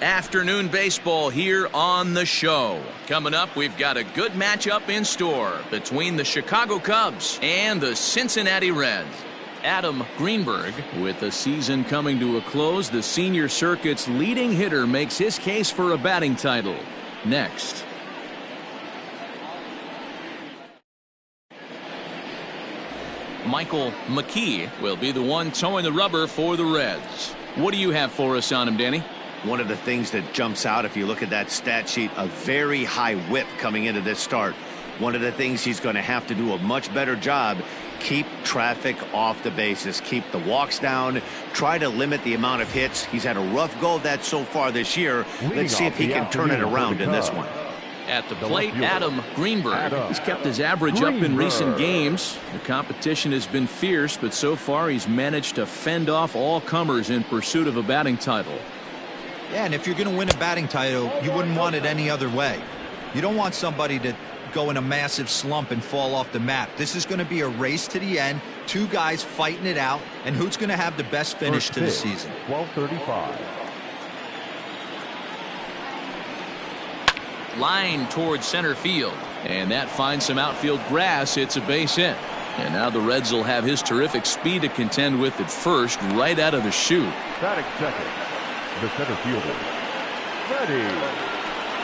Afternoon baseball here on the show. Coming up, we've got a good matchup in store between the Chicago Cubs and the Cincinnati Reds. Adam Greenberg, with the season coming to a close, the senior circuit's leading hitter makes his case for a batting title. Next. Michael McKee will be the one towing the rubber for the Reds. What do you have for us on him, Danny? One of the things that jumps out, if you look at that stat sheet, a very high whip coming into this start. One of the things he's going to have to do a much better job, keep traffic off the bases, keep the walks down, try to limit the amount of hits. He's had a rough go of that so far this year. Let's see if he can turn it around in this one. At the plate, Adam Greenberg. He's kept his average up in recent games. The competition has been fierce, but so far he's managed to fend off all comers in pursuit of a batting title. Yeah, and if you're going to win a batting title, you wouldn't want it any other way. You don't want somebody to go in a massive slump and fall off the map. This is going to be a race to the end, two guys fighting it out, and who's going to have the best finish to the season. 12:35. Line towards center field, and that finds some outfield grass. It's a base hit, and now the Reds will have his terrific speed to contend with at first right out of the chute. Batting second, the center fielder, Freddie.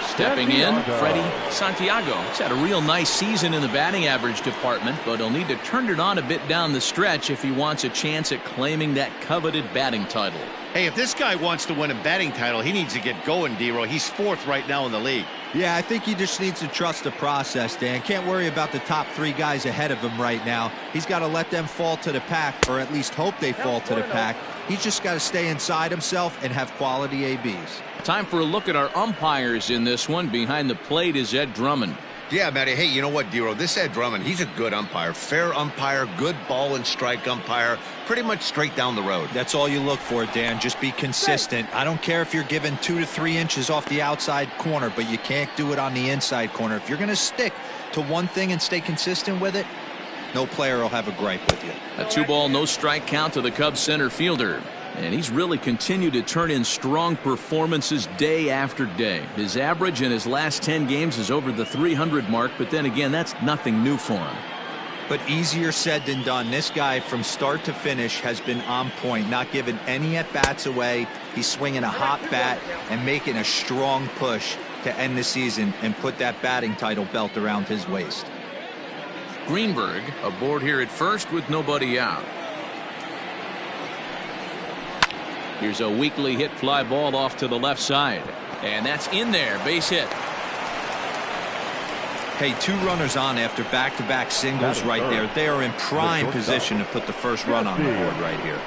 Stepping in, Freddie Santiago. He's had a real nice season in the batting average department, but he'll need to turn it on a bit down the stretch if he wants a chance at claiming that coveted batting title. Hey, if this guy wants to win a batting title, he needs to get going, D-Roy. He's fourth right now in the league. Yeah, I think he just needs to trust the process, Dan. Can't worry about the top three guys ahead of him right now. He's got to let them fall to the pack, or at least hope they fall to the pack. He's just got to stay inside himself and have quality ABs. Time for a look at our umpires in this one. Behind the plate is Ed Drummond. Yeah, Matty. Hey, you know what, D-Roy? This Ed Drummond, he's a good umpire. Fair umpire, good ball and strike umpire. Pretty much straight down the road. That's all you look for, Dan. Just be consistent. I don't care if you're given 2 to 3 inches off the outside corner, but you can't do it on the inside corner. If you're going to stick to one thing and stay consistent with it, no player will have a gripe with you. A 2-ball, no strike count to the Cubs center fielder. And he's really continued to turn in strong performances day after day. His average in his last 10 games is over the 300 mark, but then again, that's nothing new for him. But easier said than done. This guy from start to finish has been on point, not giving any at-bats away. He's swinging a hot bat and making a strong push to end the season and put that batting title belt around his waist. Greenberg aboard here at first with nobody out. Here's a weakly hit fly ball off to the left side. And that's in there. Base hit. Hey, 2 runners on after back-to-back singles right there. They are in prime position to put the first run on the board right here.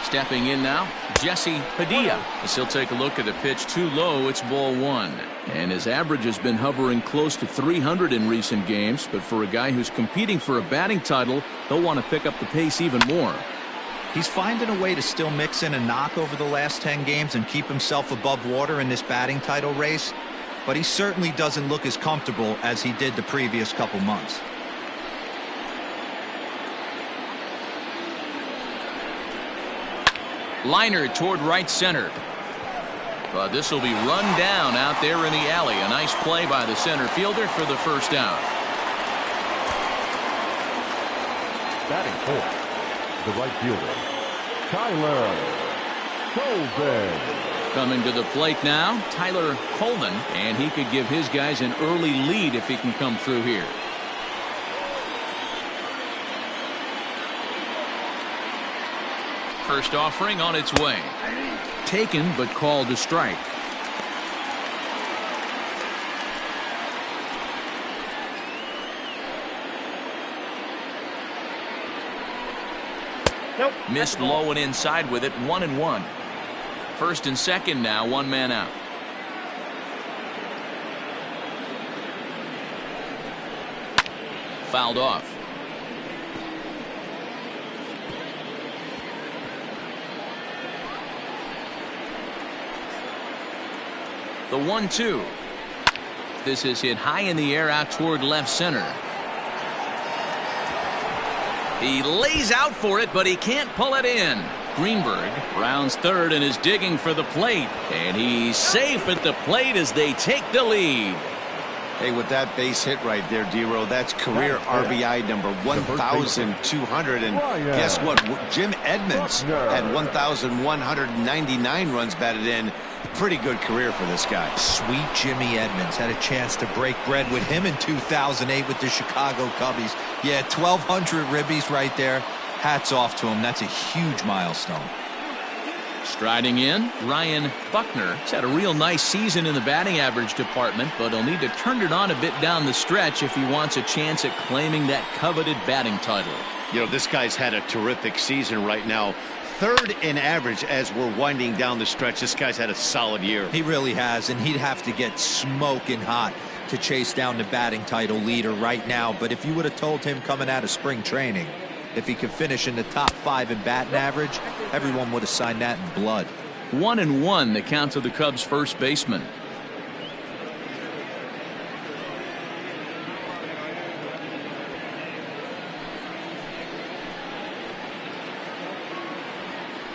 Stepping in now, Jesse Padilla. As he'll take a look at the pitch too low, it's ball 1. And his average has been hovering close to 300 in recent games, but for a guy who's competing for a batting title, he'll want to pick up the pace even more. He's finding a way to still mix in a knock over the last 10 games and keep himself above water in this batting title race, but he certainly doesn't look as comfortable as he did the previous couple months. Liner toward right center. But this will be run down out there in the alley. A nice play by the center fielder for the first out. Batting fourth, the right fielder, Tyler Colvin. Coming to the plate now, Tyler Colvin, and he could give his guys an early lead if he can come through here. First offering on its way. Taken but called a strike. Nope. Missed low and inside with it. 1-1. First and second now, 1 man out. Fouled off. The 1-2. This is hit high in the air out toward left center. He lays out for it, but he can't pull it in. Greenberg rounds third and is digging for the plate. And he's safe at the plate as they take the lead. Hey, with that base hit right there, D-Row, that's career RBI number 1,200. And guess what? Jim Edmonds had 1,199 runs batted in. Pretty good career for this guy. Sweet Jimmy Edmonds had a chance to break bread with him in 2008 with the Chicago Cubbies. Yeah, 1,200 ribbies right there. Hats off to him. That's a huge milestone. Striding in, Ryan Buckner. He's had a real nice season in the batting average department, but he'll need to turn it on a bit down the stretch if he wants a chance at claiming that coveted batting title. You know, this guy's had a terrific season right now. Third in average as we're winding down the stretch. This guy's had a solid year. He really has, and he'd have to get smoking hot to chase down the batting title leader right now. But if you would have told him coming out of spring training, if he could finish in the top 5 in batting average, everyone would have signed that in blood. 1-1 the count to the Cubs first baseman.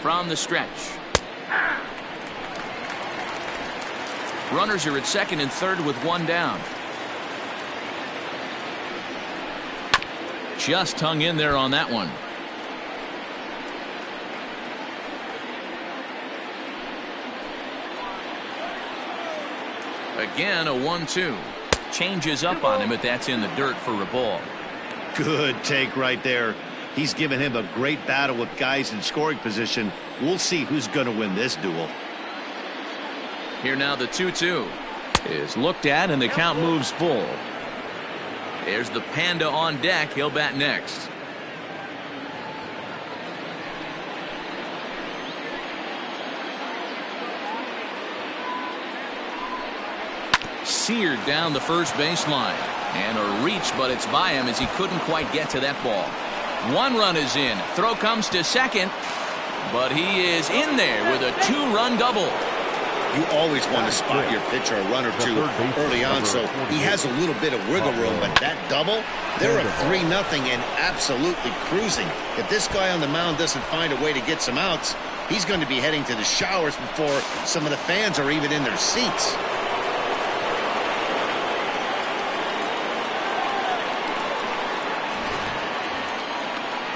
From the stretch. Runners are at second and third with one down. Just hung in there on that one. Again, a 1-2. Changes up on him, but that's in the dirt for a ball. Good take right there. He's given him a great battle with guys in scoring position. We'll see who's going to win this duel. Here now the 2-2 is looked at, and the count moves full. There's the Panda on deck. He'll bat next. Seared down the first baseline. And a reach, but it's by him as he couldn't quite get to that ball. One run is in. Throw comes to second. But he is in there with a 2-run double. You always want to spot your pitcher a run or two early on, so he has a little bit of wiggle room. But that double, they're at 3-0 and absolutely cruising. If this guy on the mound doesn't find a way to get some outs, he's going to be heading to the showers before some of the fans are even in their seats.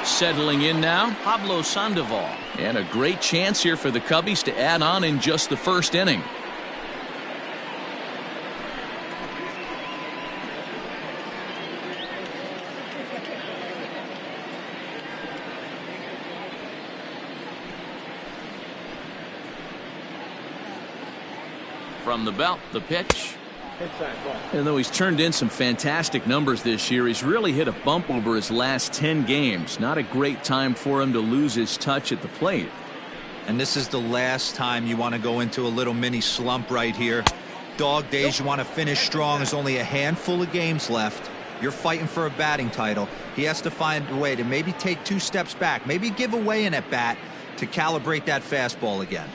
Settling in now, Pablo Sandoval. And a great chance here for the Cubbies to add on in just the first inning. From the belt, the pitch. And though he's turned in some fantastic numbers this year, he's really hit a bump over his last 10 games. Not a great time for him to lose his touch at the plate. And this is the last time you want to go into a little mini slump right here. Dog days, you want to finish strong. There's only a handful of games left. You're fighting for a batting title. He has to find a way to maybe take 2 steps back, maybe give away an at-bat to calibrate that fastball again.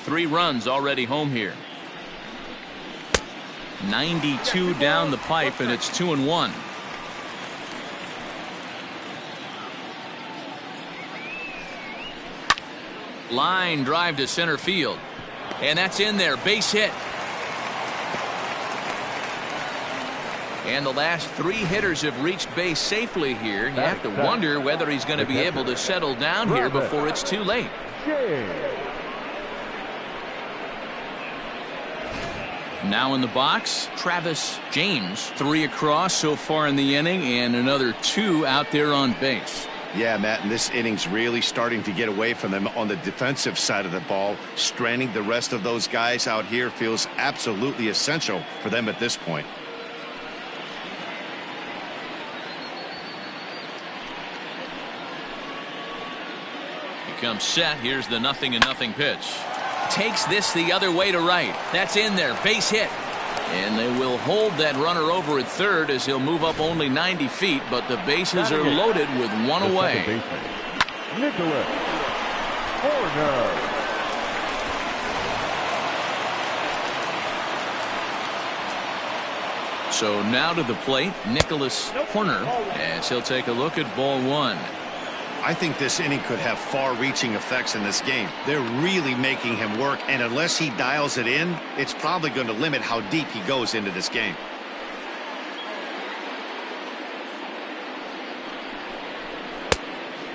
3 runs already home here. 92 down the pipe, and it's 2-1. Line drive to center field, and that's in there. Base hit. And the last 3 hitters have reached base safely here. You have to wonder whether he's going to be able to settle down here before it's too late. Now in the box, Travis James. 3 across so far in the inning, and another 2 out there on base. Yeah, Matt, and this inning's really starting to get away from them on the defensive side of the ball. Stranding the rest of those guys out here feels absolutely essential for them at this point. He comes set. Here's the 0-0 pitch. Takes this the other way to right. That's in there. Base hit. And they will hold that runner over at third as he'll move up only 90 feet, but the bases are loaded with 1 away. Nicholas Horner. So now to the plate, Nicholas Horner, as he'll take a look at ball one. I think this inning could have far-reaching effects in this game. They're really making him work, and unless he dials it in, it's probably going to limit how deep he goes into this game.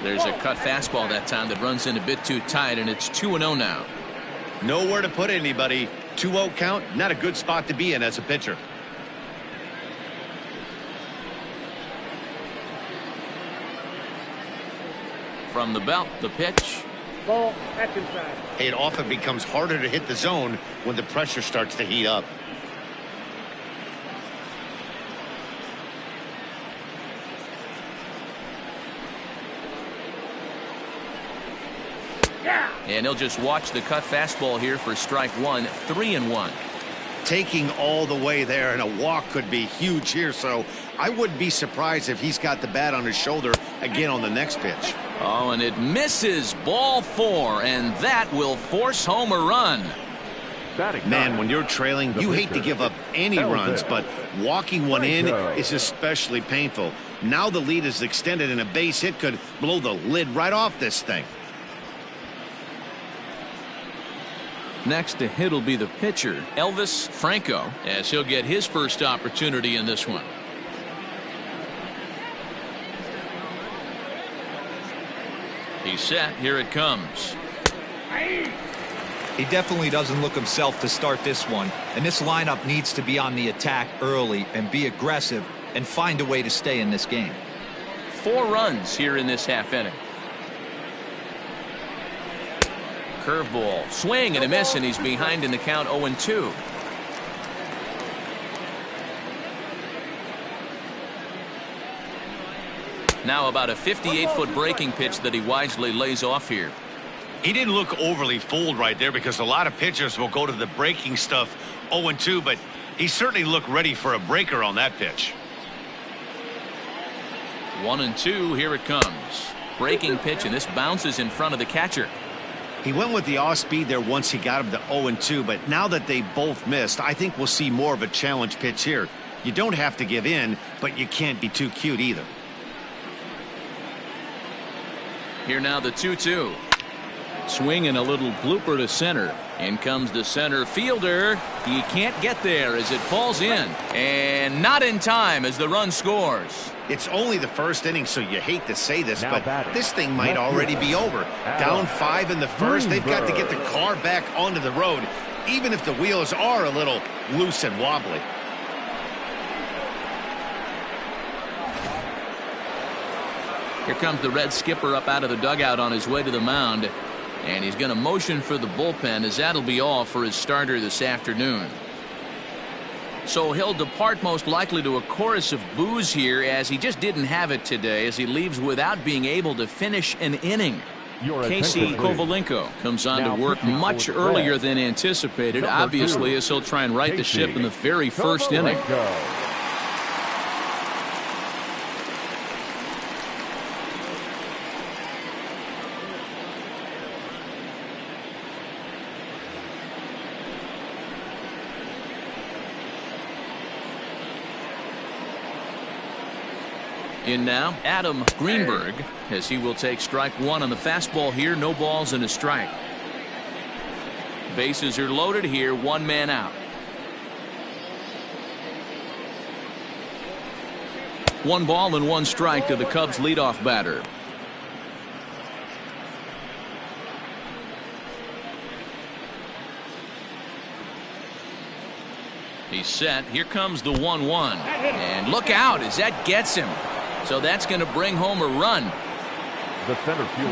There's a cut fastball that time that runs in a bit too tight, and it's 2-0 now. Nowhere to put anybody. 2-0 count, not a good spot to be in as a pitcher. From the belt, the pitch. Ball, that's inside. It often becomes harder to hit the zone when the pressure starts to heat up. And he'll just watch the cut fastball here for strike one. 3-1. Taking all the way there, and a walk could be huge here, so I wouldn't be surprised if he's got the bat on his shoulder again on the next pitch. Oh, and it misses. Ball four, and that will force home a run. Man, when you're trailing, you hate to give up any runs, but walking one in is especially painful. Now the lead is extended, and a base hit could blow the lid right off this thing. Next to hit will be the pitcher, Elvis Franco, as he'll get his first opportunity in this one. He's set. Here it comes. He definitely doesn't look himself to start this one, and this lineup needs to be on the attack early and be aggressive and find a way to stay in this game. 4 runs here in this half inning. Curveball, swing and a miss, and he's behind in the count. 0-2. Now about a 58-foot breaking pitch that he wisely lays off here. He didn't look overly fooled right there, because a lot of pitchers will go to the breaking stuff 0-2, but he certainly looked ready for a breaker on that pitch. 1-2. Here it comes. Breaking pitch, and this bounces in front of the catcher. He went with the off speed there once he got him to 0-2, but now that they both missed, I think we'll see more of a challenge pitch here. You don't have to give in, but you can't be too cute either. Here now the 2-2. Swing and a little blooper to center. In comes the center fielder. He can't get there as it falls in. And not in time as the run scores. It's only the first inning, so you hate to say this, but this thing might already be over. Down 5 in the first. They've got to get the car back onto the road, even if the wheels are a little loose and wobbly. Here comes the Red skipper up out of the dugout on his way to the mound. And he's going to motion for the bullpen, as that'll be all for his starter this afternoon. So he'll depart most likely to a chorus of boos here, as he just didn't have it today, as he leaves without being able to finish an inning. Casey Kovalenko comes on to work much earlier than anticipated, obviously, as he'll try and right the ship in the very first inning. In now, Adam Greenberg, as he will take strike one on the fastball here. No balls and a strike. Bases are loaded here. 1 man out. 1 ball and 1 strike to the Cubs leadoff batter. He's set. Here comes the 1-1. And look out as that gets him. So that's going to bring home a run.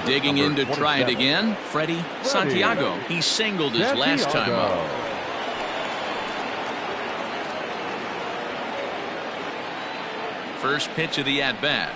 Digging in to try it again, Freddie Santiago. He singled his last time up. First pitch of the at-bat.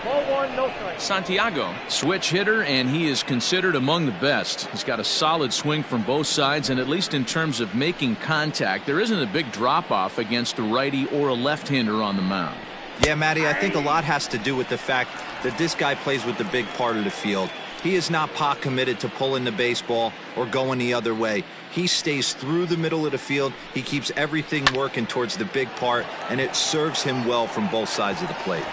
Ball 1, no strike. Santiago, switch hitter, and he is considered among the best. He's got a solid swing from both sides, and at least in terms of making contact, there isn't a big drop-off against a righty or a left-hander on the mound. Yeah, Matty, I think a lot has to do with the fact that this guy plays with the big part of the field. He is not pot committed to pulling the baseball or going the other way. He stays through the middle of the field. He keeps everything working towards the big part, and it serves him well from both sides of the plate.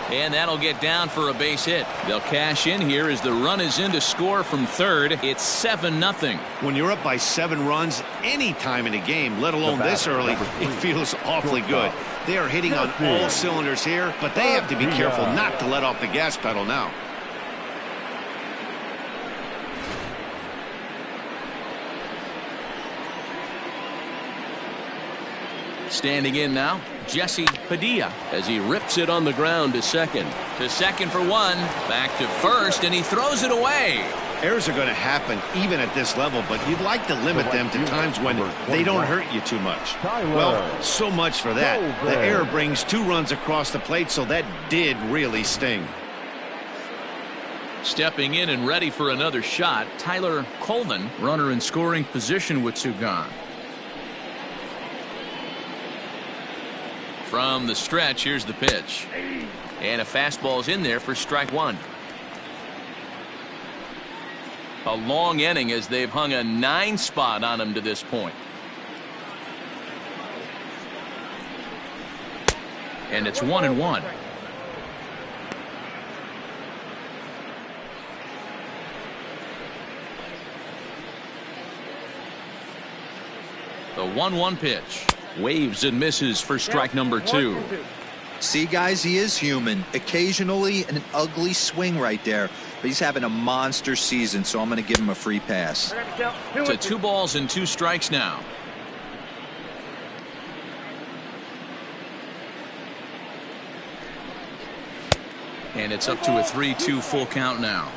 And that'll get down for a base hit. They'll cash in here as the run is in to score from third. It's 7-0. When you're up by 7 runs any time in a game, let alone this early, it feels awfully good. They are hitting on all cylinders here, but they have to be careful not to let off the gas pedal now. Standing in now, Jesse Padilla as he rips it on the ground to second. To second for one, back to first, and he throws it away. Errors are going to happen even at this level, but you'd like to limit them to times when they don't hurt you too much. Well, so much for that. The error brings 2 runs across the plate, so that did really sting. Stepping in and ready for another shot, Tyler Colvin, runner in scoring position with 2 gone. From the stretch, here's the pitch. And a fastball's in there for strike 1. A long inning as they've hung a 9 spot on him to this point. And it's 1-1. The 1-1 pitch. Waves and misses for strike number 2. See, guys, he is human. Occasionally an ugly swing right there, but he's having a monster season, so I'm going to give him a free pass. To 2 balls and 2 strikes now. And it's up to a 3-2 full count now.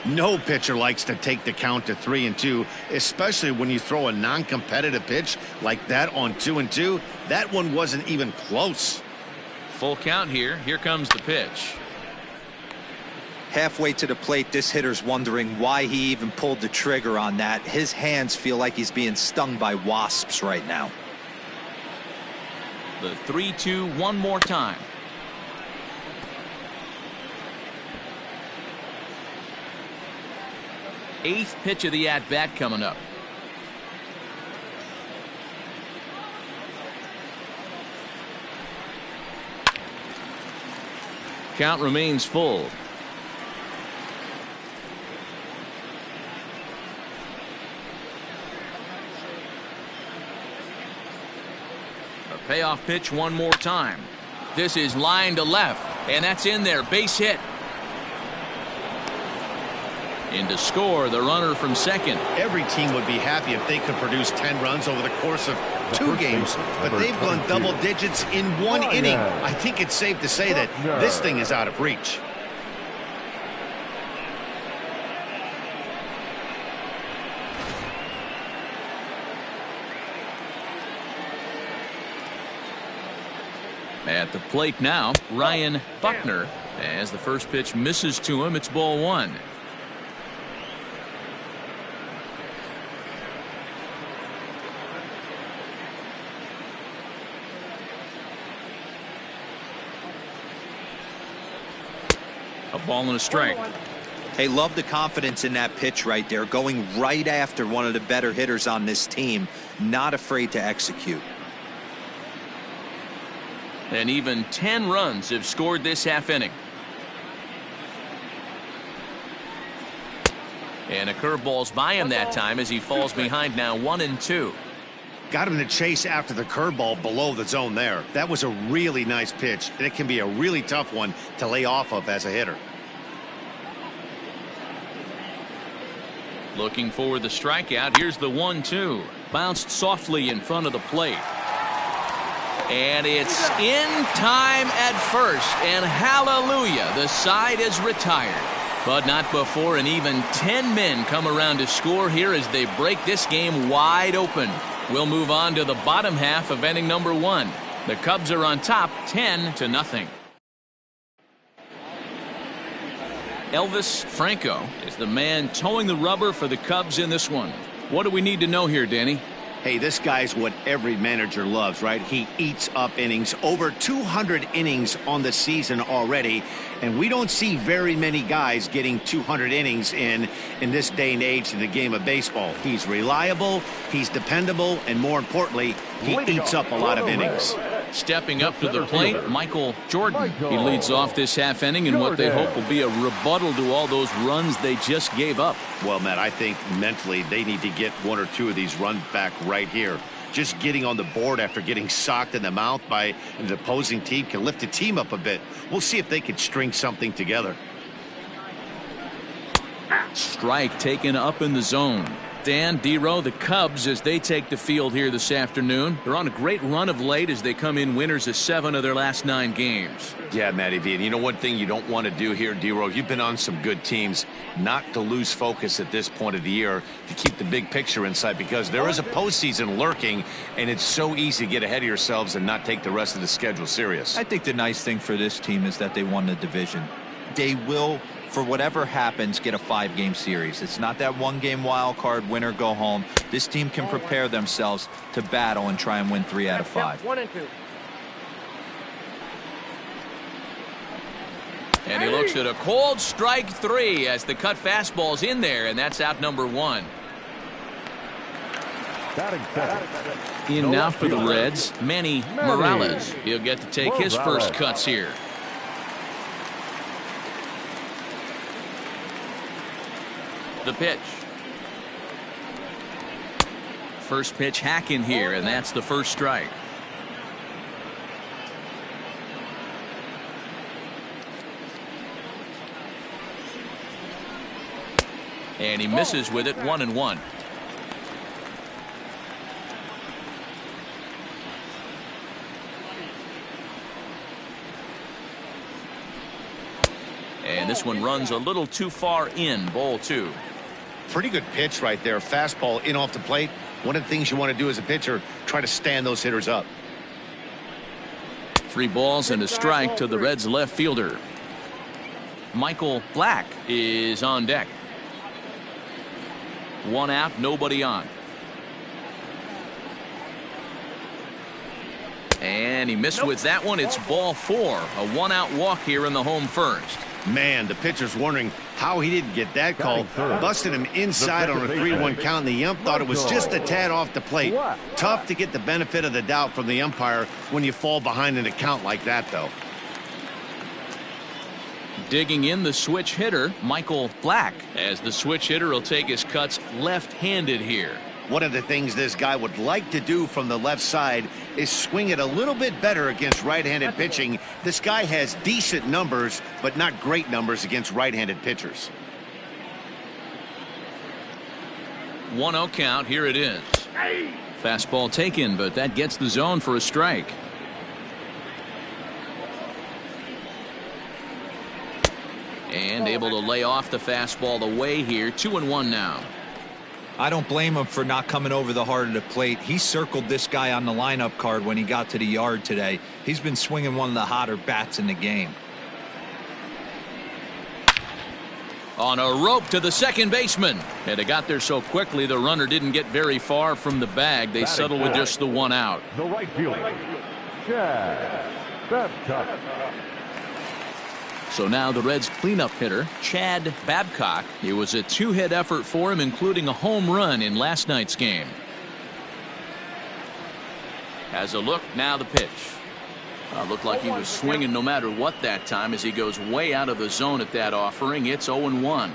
No pitcher likes to take the count to 3-2, especially when you throw a non-competitive pitch like that on 2-2. That one wasn't even close. Full count here. Here comes the pitch. Halfway to the plate, this hitter's wondering why he even pulled the trigger on that. His hands feel like he's being stung by wasps right now. The 3-2 one more time. Eighth pitch of the at-bat coming up. Count remains full. A payoff pitch one more time. This is line to left, and that's in there. Base hit. In to score, the runner from second. Every team would be happy if they could produce 10 runs over the course of 2 games, but they've gone double digits in 1 inning. I think it's safe to say that this thing is out of reach. At the plate now, Ryan Buckner. As the first pitch misses to him, it's ball 1. A ball and a strike. Hey, love the confidence in that pitch right there, going right after one of the better hitters on this team, not afraid to execute. And even 10 runs have scored this half inning. And a curveball's by him that time as he falls behind now 1-2. Got him to chase after the curveball below the zone there. That was a really nice pitch, and it can be a really tough one to lay off of as a hitter. Looking for the strikeout. Here's the 1-2. Bounced softly in front of the plate. And it's in time at first. And hallelujah, the side is retired. But not before an even 10 men come around to score here as they break this game wide open. We'll move on to the bottom half of inning number 1. The Cubs are on top 10-0. Elvis Franco is the man towing the rubber for the Cubs in this one. What do we need to know here, Danny? Hey, this guy's what every manager loves, right? He eats up innings. Over 200 innings on the season already. And we don't see very many guys getting 200 innings in this day and age in the game of baseball. He's reliable, he's dependable, and more importantly, he eats up a lot of innings. Stepping up to the plate, Michael Jordan. He leads off this half inning in what they hope will be a rebuttal to all those runs they just gave up. Well, Matt, I think mentally they need to get one or two of these runs back right here. Just getting on the board after getting socked in the mouth by the opposing team can lift the team up a bit. We'll see if they can string something together. Strike taken up in the zone. Dan, D-Row, the Cubs, as they take the field here this afternoon, they're on a great run of late as they come in winners of 7 of their last 9 games. Yeah, Matty V, and you know one thing you don't want to do here, D-Row, you've been on some good teams, not to lose focus at this point of the year, to keep the big picture in sight, because there is a postseason lurking, and it's so easy to get ahead of yourselves and not take the rest of the schedule serious. I think the nice thing for this team is that they won the division. They will, for whatever happens, get a 5-game series. It's not that 1-game wild card, win or go home. This team can prepare themselves to battle and try and win 3 out of 5. 1 and 2. And he looks at a cold strike 3 as the cut fastball's in there, and that's out number 1. In now for the Reds, Manny Morales. He'll get to take his first cuts here. The pitch. First pitch hacking here, and that's the first strike. And he misses with it, 1-1. And this one runs a little too far in, ball 2. Pretty good pitch right there. Fastball in off the plate. One of the things you want to do as a pitcher, try to stand those hitters up. 3 balls and a strike to the Reds left fielder. Michael Black is on deck. 1 out, nobody on. And he missed with that one. It's ball 4. A 1-out walk here in the home first. Man, the pitcher's wondering how he didn't get that call. Busted him inside on a 3-1 count, and the ump thought it was just a tad off the plate. Tough to get the benefit of the doubt from the umpire when you fall behind in a count like that, though. Digging in the switch hitter, Michael Black, as the switch hitter will take his cuts left-handed here. One of the things this guy would like to do from the left side is swing it a little bit better against right-handed pitching. This guy has decent numbers, but not great numbers against right-handed pitchers. 1-0 count. Here it is. Fastball taken, but that gets the zone for a strike. And able to lay off the fastball away here. 2-1 now. I don't blame him for not coming over the heart of the plate. He circled this guy on the lineup card when he got to the yard today. He's been swinging one of the hotter bats in the game. On a rope to the second baseman. And it got there so quickly the runner didn't get very far from the bag. They settled with just the 1 out. The right fielder, Chad Babcock. So now the Reds cleanup hitter, Chad Babcock. It was a 2-hit effort for him, including a home run in last night's game. Has a look, now the pitch. Looked like he was swinging no matter what that time as he goes way out of the zone at that offering. It's 0-1.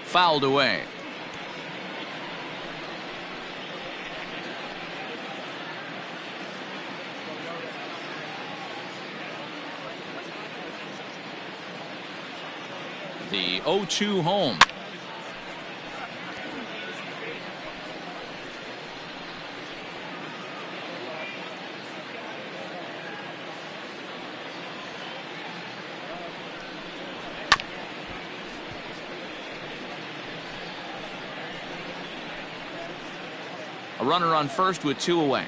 Fouled away. The 0-2 home. A runner on first with 2 away.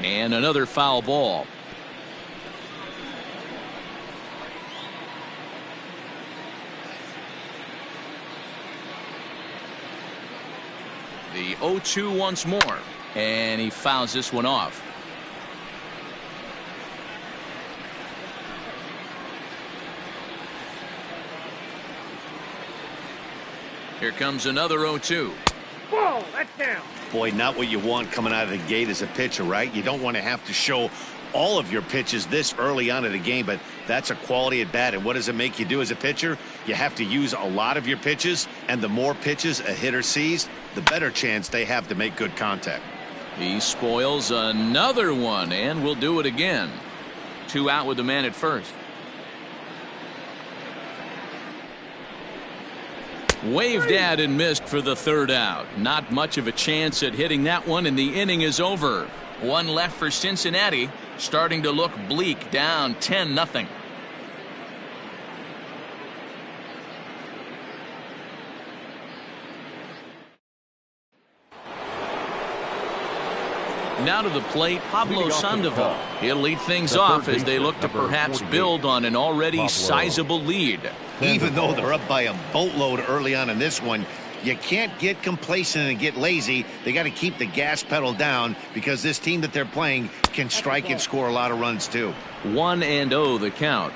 And another foul ball. The 0-2 once more, and he fouls this one off. Here comes another 0-2. Whoa, that's down. Boy, not what you want coming out of the gate as a pitcher, right? You don't want to have to show all of your pitches this early on in the game, but that's a quality at bat. And what does it make you do as a pitcher? You have to use a lot of your pitches, and the more pitches a hitter sees, the better chance they have to make good contact. He spoils another one, and will do it again. 2 out with the man at first. Waved at and missed for the 3rd out. Not much of a chance at hitting that one, and the inning is over. 1 left for Cincinnati, starting to look bleak, down 10-0. Now to the plate, Pablo Sandoval. He'll lead things off as they look to perhaps build on an already sizable lead. Even though they're up by a boatload early on in this one, you can't get complacent and get lazy. They got to keep the gas pedal down because this team that they're playing can strike and score a lot of runs too. 1-0 the count.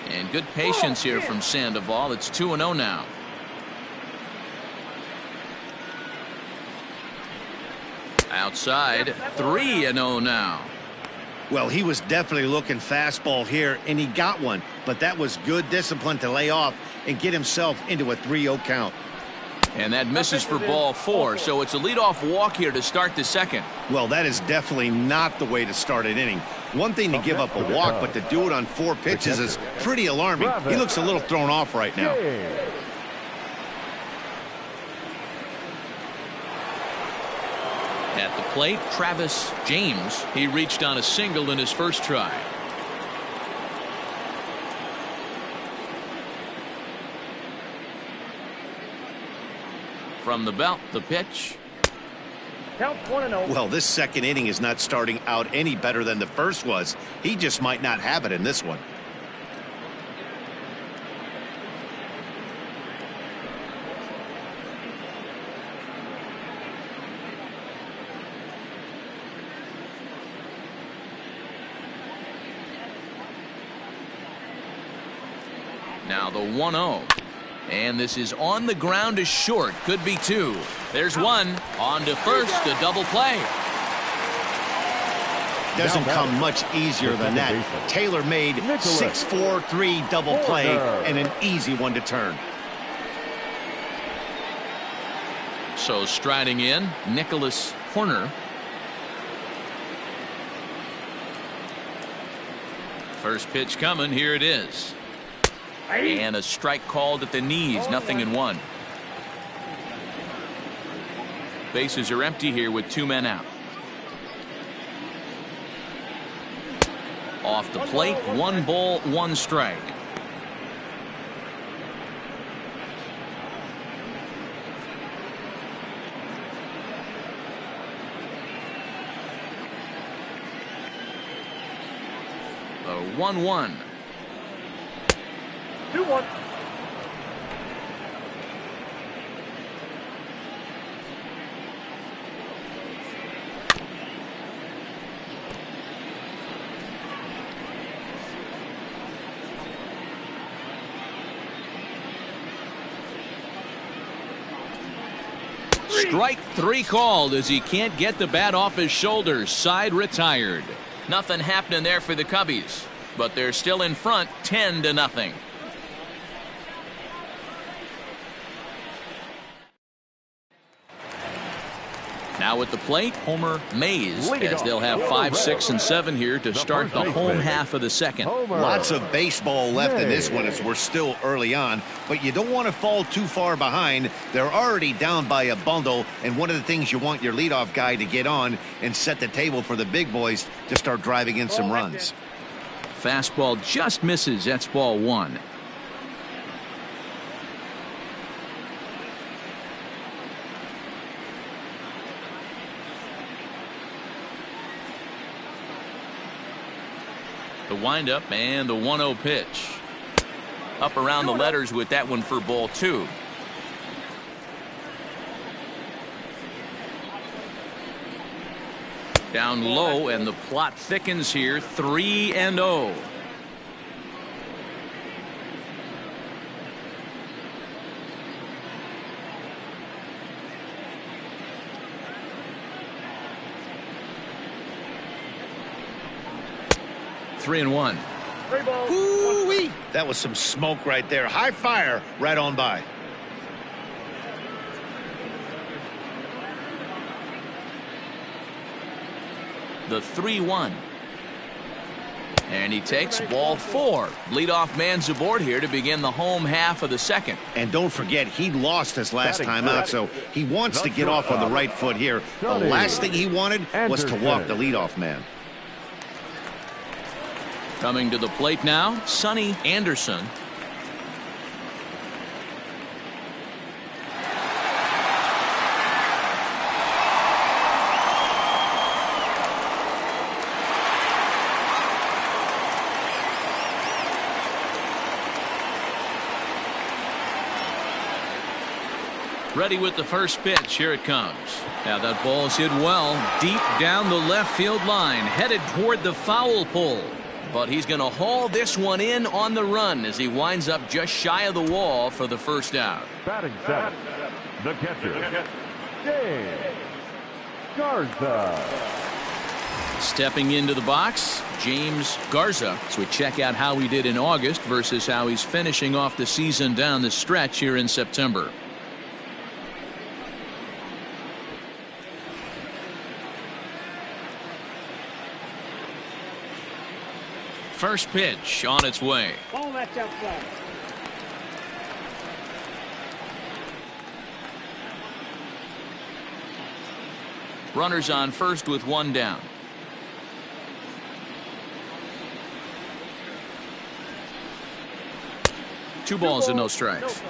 And good patience here from Sandoval. It's 2-0 now. Outside, 3-0 now. Well, he was definitely looking fastball here, and he got one. But that was good discipline to lay off and get himself into a 3-0 count. And that misses for ball 4, so it's a leadoff walk here to start the second. Well, that is definitely not the way to start an inning. One thing to give up a walk, but to do it on 4 pitches is pretty alarming. He looks a little thrown off right now. At the plate, Travis James. He reached on a single in his first try. From the belt, the pitch. Count 1-0. Well, this second inning is not starting out any better than the first was. He just might not have it in this one. Now the 1-0. And this is on the ground to short. Could be 2. There's 1. On to first. A double play. Doesn't come much easier than that. Taylor-made 6-4-3 double play and an easy one to turn. So striding in, Nicholas Horner. First pitch coming. Here it is. And a strike called at the knees. 0-1. Bases are empty here with 2 men out. Off the plate, 1 ball, 1 strike. The 1-1. 2-1. Strike 3 called as he can't get the bat off his shoulders. Side retired. Nothing happening there for the Cubbies, but they're still in front 10-0. Now at the plate, Homer Mays, as they'll have 5, 6, and 7 here to start the home half of the second. Lots of baseball left in this one as we're still early on, but you don't want to fall too far behind. They're already down by a bundle, and one of the things you want your leadoff guy to get on and set the table for the big boys to start driving in some runs. Fastball just misses. That's ball 1. The windup and the 1-0 pitch. Up around the letters with that one for ball 2. Down low, and the plot thickens here. 3-0. Three and one. Ooh-wee. That was some smoke right there. High fire right on by. The 3-1. And he takes ball 4. Leadoff man's aboard here to begin the home half of the second. And don't forget, he lost his last time out, so he wants to get off on the right foot here. The last thing he wanted was to walk the leadoff man. Coming to the plate now, Sonny Anderson. Ready with the first pitch. Here it comes. Now that ball's hit well deep down the left field line, headed toward the foul pole. But he's going to haul this one in on the run as he winds up just shy of the wall for the first out. Batting seventh, the catcher, James Garza. Stepping into the box, James Garza. So we check out how he did in August versus how he's finishing off the season down the stretch here in September. First pitch on its way. Ball, that's outside. Runners on first with one down. Two balls and no strikes.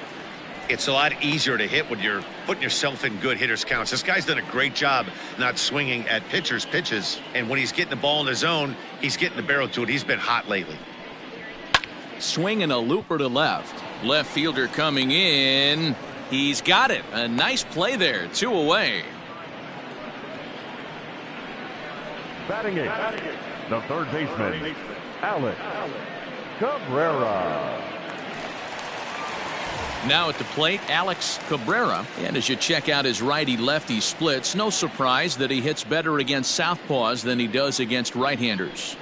It's a lot easier to hit when you're putting yourself in good hitters counts. This guy's done a great job not swinging at pitchers' pitches. And when he's getting the ball in the zone, he's getting the barrel to it. He's been hot lately. Swinging a looper to left. Left fielder coming in. He's got it. A nice play there. 2 away. Batting eighth, the third baseman, Alex Cabrera. Now at the plate, Alex Cabrera. And as you check out his righty-lefty splits, no surprise that he hits better against southpaws than he does against right-handers.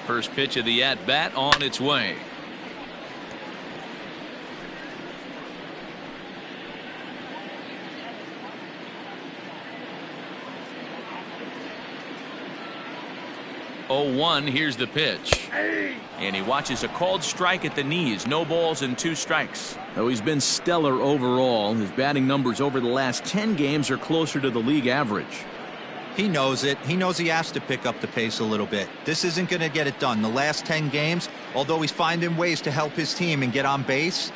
First pitch of the at-bat on its way. Oh, 1, here's the pitch. And he watches a called strike at the knees. No balls and 2 strikes. Though he's been stellar overall, his batting numbers over the last 10 games are closer to the league average. He knows it. He knows he has to pick up the pace a little bit. This isn't going to get it done. The last 10 games, although he's finding ways to help his team and get on base,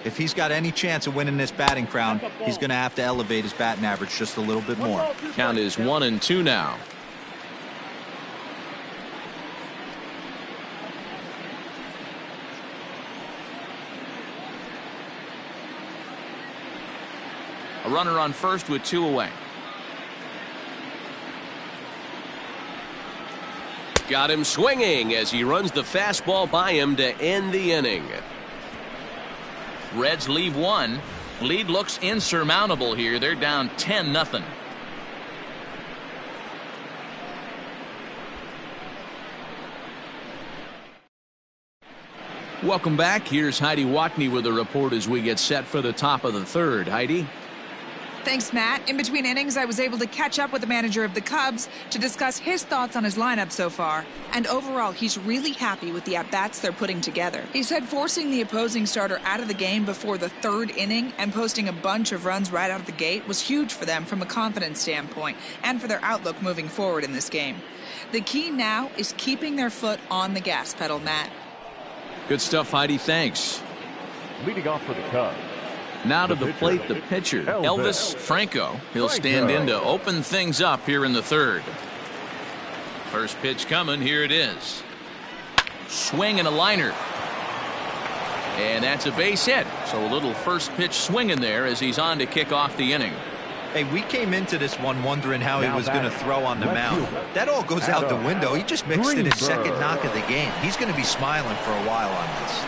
if he's got any chance of winning this batting crown, he's going to have to elevate his batting average just a little bit more. Count is 1-2 now. A runner on first with 2 away. Got him swinging as he runs the fastball by him to end the inning. Reds leave 1. Lead looks insurmountable here. They're down 10-0. Welcome back. Here's Heidi Watney with a report as we get set for the top of the third. Heidi? Thanks, Matt. In between innings, I was able to catch up with the manager of the Cubs to discuss his thoughts on his lineup so far. And overall, he's really happy with the at-bats they're putting together. He said forcing the opposing starter out of the game before the 3rd inning and posting a bunch of runs right out of the gate was huge for them from a confidence standpoint and for their outlook moving forward in this game. The key now is keeping their foot on the gas pedal, Matt. Good stuff, Heidi. Thanks. Leading off for the Cubs, Now to the plate, the pitcher, Elvis Franco. He'll stand in to open things up here in the third. First pitch coming. Here it is. Swing and a liner. And that's a base hit. So a little first pitch swing in there as he's on to kick off the inning. Hey, we came into this one wondering how he was going to throw on the mound. That all goes out the window. He just mixed in his second knock of the game. He's going to be smiling for a while on this.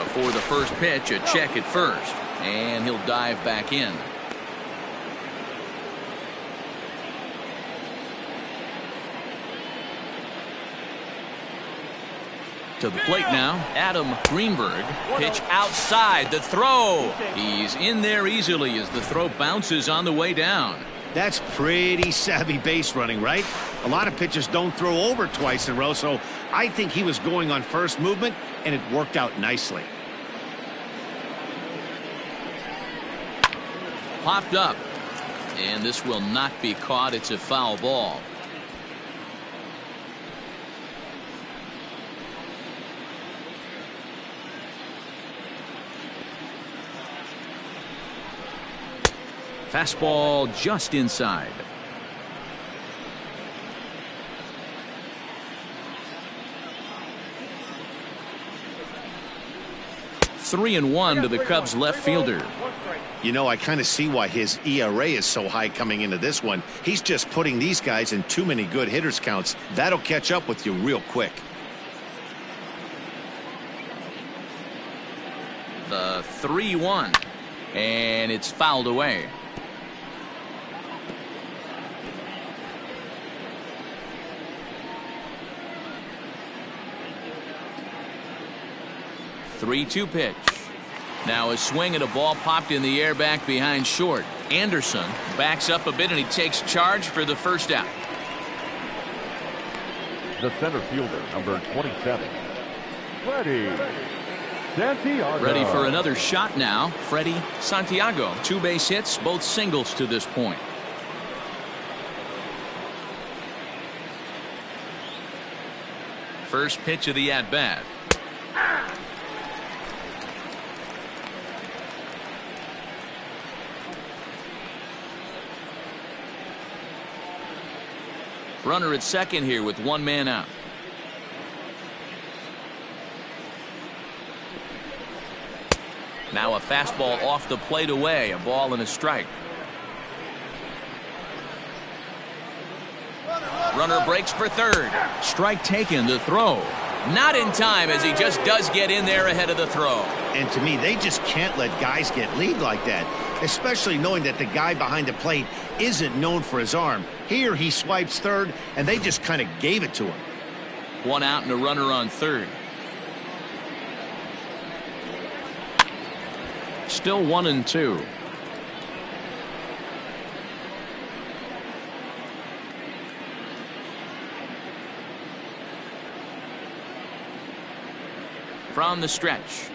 Before the first pitch, a check at first. And he'll dive back in. To the plate now, Adam Greenberg. Pitch outside, the throw. He's in there easily as the throw bounces on the way down. That's pretty savvy base running, right? A lot of pitchers don't throw over twice in a row, so I think he was going on first movement, and it worked out nicely. Popped up. And this will not be caught. It's a foul ball. Fastball just inside. Three and one to the Cubs left fielder. You know, I kind of see why his ERA is so high coming into this one. He's just putting these guys in too many good hitters counts. That'll catch up with you real quick. The 3-1. And it's fouled away. Three-two pitch. Now a swing and a ball popped in the air back behind short. Anderson backs up a bit and he takes charge for the first out. The center fielder, number 27, Freddie Santiago. Ready for another shot now. Freddie Santiago. 2 base hits, both singles to this point. First pitch of the at-bat. Runner at second here with 1 man out. Now a fastball off the plate away. A ball and a strike. Runner breaks for third. Strike taken. The throw. Not in time as he just does get in there ahead of the throw. And to me, they just can't let guys get lead like that, especially knowing that the guy behind the plate isn't known for his arm. Here he swipes third, and they just kind of gave it to him. 1 out and a runner on third. Still 1-2. From the stretch.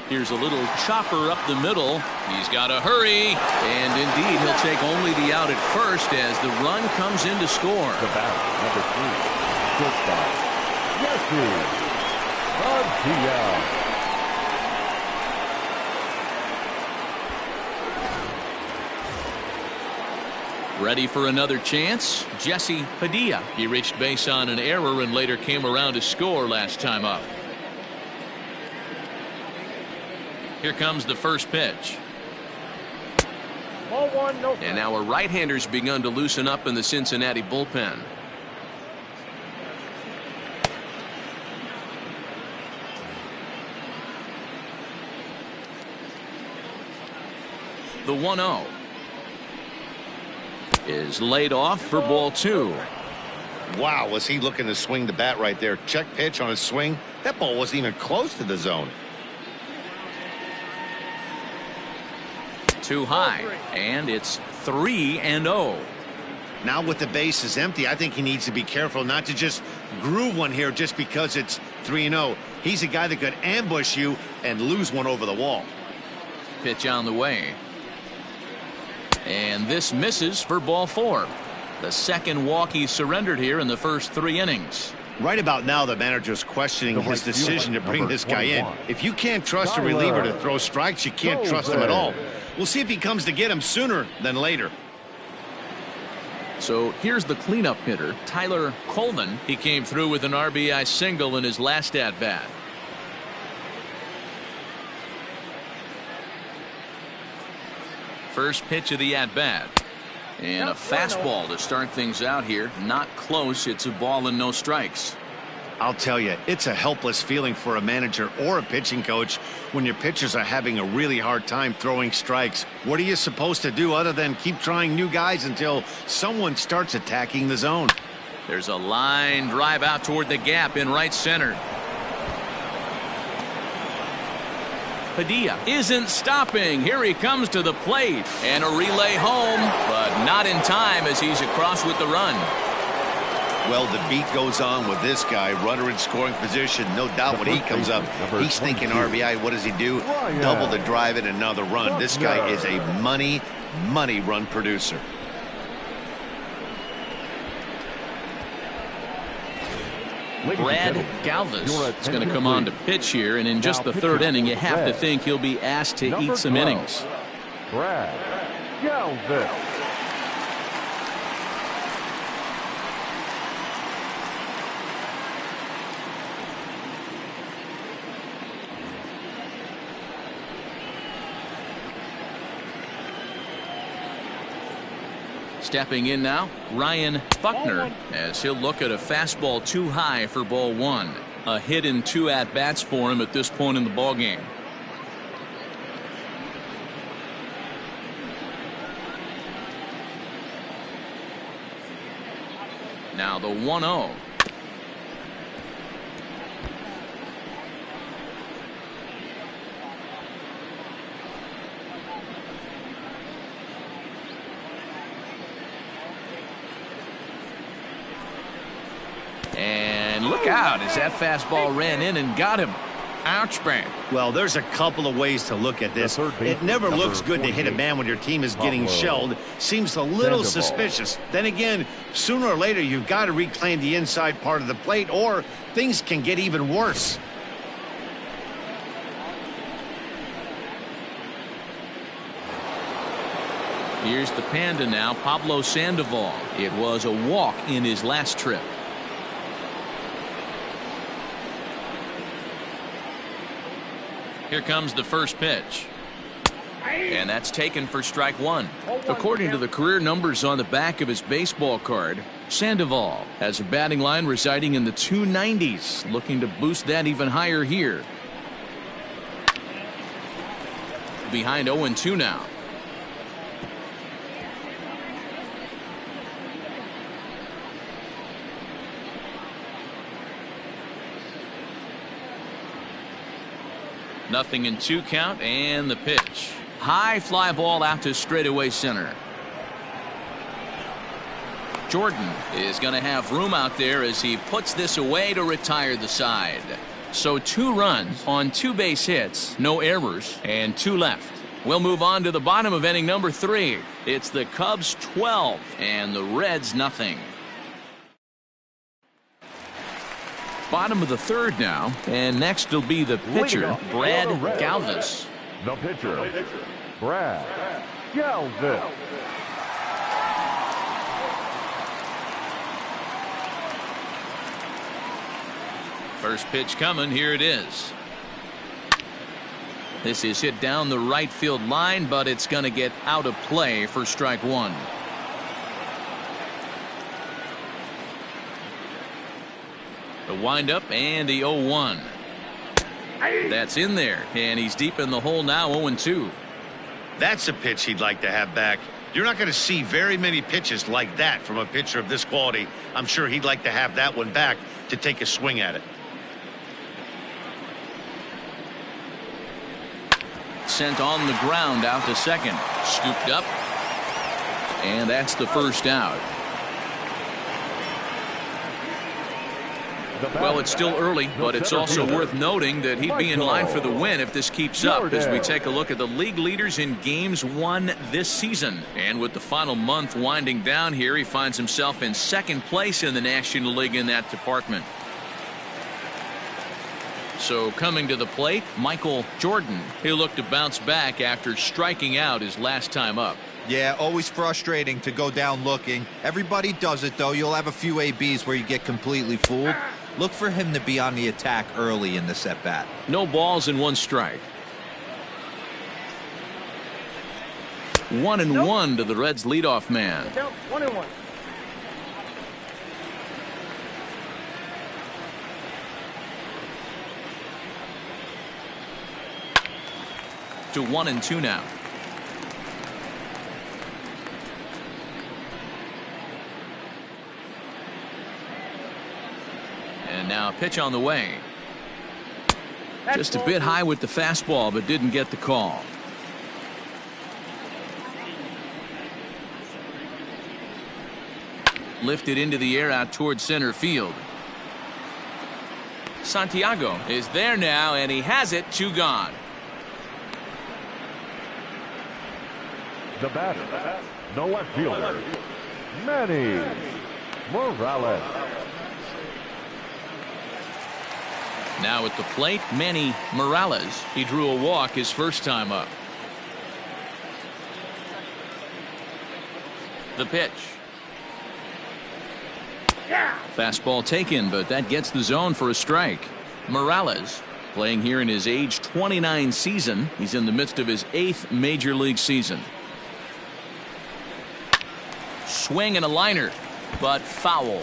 Here's a little chopper up the middle. He's got to hurry. And indeed, he'll take only the out at first as the run comes in to score. The bat, number 3, Jesse Padilla. Ready for another chance? Jesse Padilla. He reached base on an error and later came around to score last time up. Here comes the first pitch. Ball 1, no. And now a right-hander's begun to loosen up in the Cincinnati bullpen. The 1-0 is laid off for ball 2. Wow, was he looking to swing the bat right there. Check pitch on his swing. That ball wasn't even close to the zone. Too high, and it's 3-0. Now with the bases empty, I think he needs to be careful not to just groove one here just because it's 3-0. He's a guy that could ambush you and lose one over the wall. Pitch on the way. And this misses for ball 4. The second walk he surrendered here in the first 3 innings. Right about now, the manager's questioning his decision to bring this guy in. If you can't trust a reliever to throw strikes, you can't trust him at all. We'll see if he comes to get him sooner than later. So here's the cleanup hitter, Tyler Colvin. He came through with an RBI single in his last at-bat. First pitch of the at-bat. And a fastball to start things out here. Not close. It's a ball and no strikes. I'll tell you, it's a helpless feeling for a manager or a pitching coach when your pitchers are having a really hard time throwing strikes. What are you supposed to do other than keep trying new guys until someone starts attacking the zone? There's a line drive out toward the gap in right center. Padilla isn't stopping. Here he comes to the plate. And a relay home, but not in time as he's across with the run. Well, the beat goes on with this guy. Runner in scoring position. No doubt when he comes up, he's thinking RBI. What does he do? Double the drive and another run. This guy is a money run producer. Brad Galvis is going to come on to pitch here, and in just the 3rd inning, you have to think he'll be asked to eat some innings. Brad Galvis. Stepping in now, Ryan Buckner, as he'll look at a fastball too high for ball 1. A hit in 2 at-bats for him at this point in the ballgame. Now the 1-0. And look out as that fastball ran in and got him. Ouch, man. Well, there's a couple of ways to look at this. It never looks good to hit a man when your team is getting shelled. Seems a little suspicious. Then again, sooner or later, you've got to reclaim the inside part of the plate, or things can get even worse. Here's the Panda now, Pablo Sandoval. It was a walk in his last trip. Here comes the first pitch. And that's taken for strike 1. According to the career numbers on the back of his baseball card, Sandoval has a batting line residing in the 290s, looking to boost that even higher here. Behind 0-2 now. Nothing in 2 count, and the pitch. High fly ball out to straightaway center. Jordan is going to have room out there as he puts this away to retire the side. So 2 runs on 2 base hits, no errors, and 2 left. We'll move on to the bottom of inning number 3. It's the Cubs 12 and the Reds nothing. Bottom of the 3rd now, and next will be the pitcher, Brad Galvis. The pitcher, Brad Galvis. First pitch coming, here it is. This is hit down the right field line, but it's going to get out of play for strike 1. The windup and the 0-1. That's in there, and he's deep in the hole now, 0-2. That's a pitch he'd like to have back. You're not going to see very many pitches like that from a pitcher of this quality. I'm sure he'd like to have that one back to take a swing at it. Sent on the ground out to second. Scooped up. And that's the first out. Well, it's still early, but it's also worth noting that he'd be in line for the win if this keeps up as we take a look at the league leaders in games won this season. And with the final month winding down here, he finds himself in second place in the National League in that department. So coming to the plate, Michael Jordan. He'll look to bounce back after striking out his last time up. Yeah, always frustrating to go down looking. Everybody does it, though. You'll have a few ABs where you get completely fooled. Look for him to be on the attack early in this at-bat. No balls and one strike. 1-1 to the Reds' leadoff man. Count 1-1. To 1-2 now. And now a pitch on the way. Just a bit high with the fastball, but didn't get the call. Lifted into the air out towards center field. Santiago is there now, and he has it. 2 gone. The batter, the left fielder, Manny Morales. Now at the plate, Manny Morales. He drew a walk his first time up. The pitch. Fastball taken, but that gets the zone for a strike. Morales playing here in his age 29 season. He's in the midst of his 8th major league season. Swing and a liner, but foul.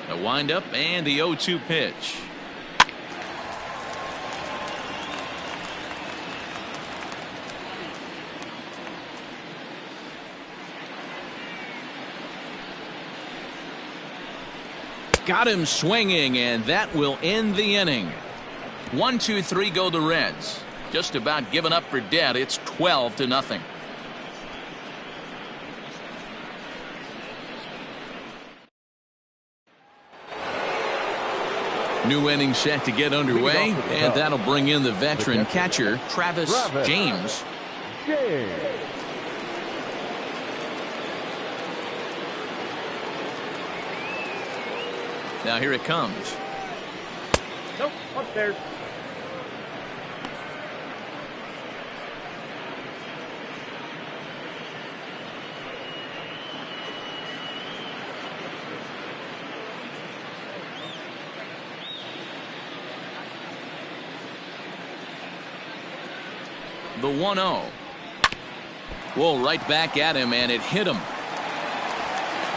The windup and the 0-2 pitch. Got him swinging, and that will end the inning. 1, 2, 3 go the Reds. Just about given up for dead. It's 12-0. New inning set to get underway, and that'll bring in the veteran catcher, Travis James. Now here it comes. Nope, upstairs. The 1-0. Whoa, right back at him, and it hit him.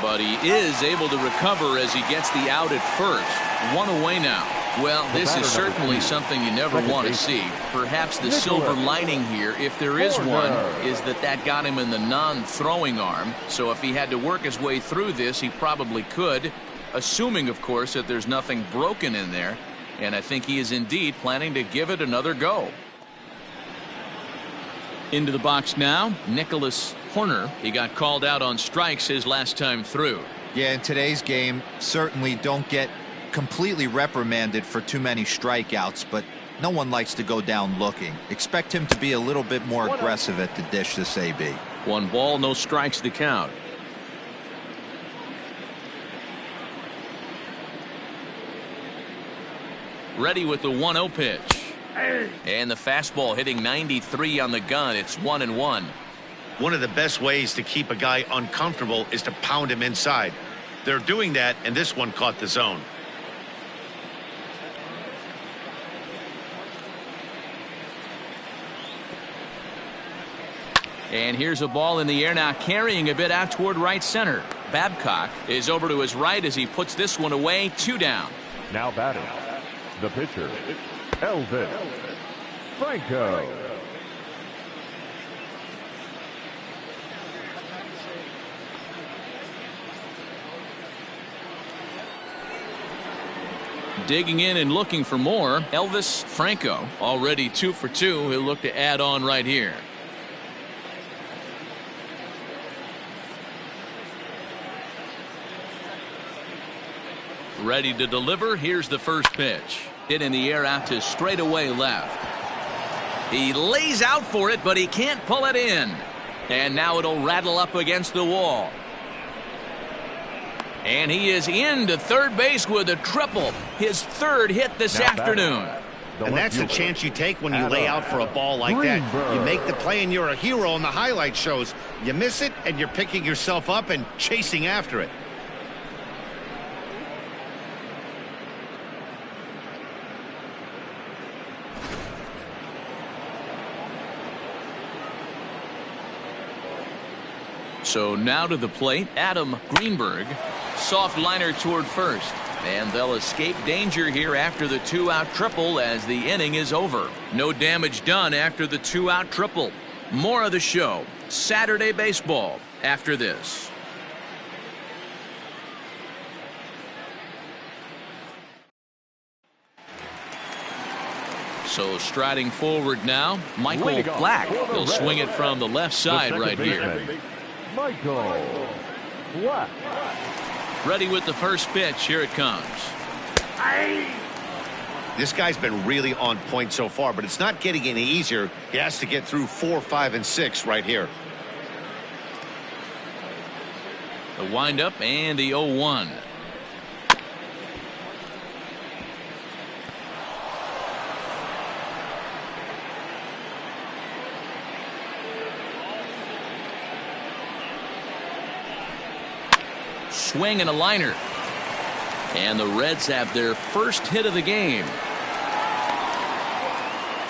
But he is able to recover as he gets the out at first. 1 away now. Well, this is certainly something you never want to see. Perhaps the silver lining here, if there is one, is that got him in the non-throwing arm. So if he had to work his way through this, he probably could, assuming, of course, that there's nothing broken in there. And I think he is indeed planning to give it another go. Into the box now, Nicholas Horner. He got called out on strikes his last time through. Yeah, in today's game, certainly don't get completely reprimanded for too many strikeouts, but no one likes to go down looking. Expect him to be a little bit more aggressive at the dish this AB. 1 ball, no strikes to count. Ready with the 1-0 pitch. And the fastball hitting 93 on the gun. It's 1-1. One of the best ways to keep a guy uncomfortable is to pound him inside. They're doing that, and this one caught the zone. And here's a ball in the air now, carrying a bit out toward right center. Babcock is over to his right as he puts this one away. 2 down. Now batting, the pitcher, Elvis Franco. Digging in and looking for more, Elvis Franco. Already 2 for 2. He'll look to add on right here. Ready to deliver. Here's the first pitch. Hit in the air out to straightaway left. He lays out for it, but he can't pull it in. And now it'll rattle up against the wall. And he is into third base with a triple. His third hit this afternoon. And that's the chance you take when you lay out for a ball like that. You make the play and you're a hero on the highlight shows. You miss it and you're picking yourself up and chasing after it. So now to the plate, Adam Greenberg. Soft liner toward first. And they'll escape danger here after the two-out triple as the inning is over. No damage done after the two-out triple. More of the show, Saturday Baseball, after this. So striding forward now, Michael Black. He'll swing it from the left side right here. Michael Black. Ready with the first pitch. Here it comes. This guy's been really on point so far, but it's not getting any easier. He has to get through 4, 5, and 6 right here. The windup and the 0-1. Swing and a liner. And the Reds have their first hit of the game.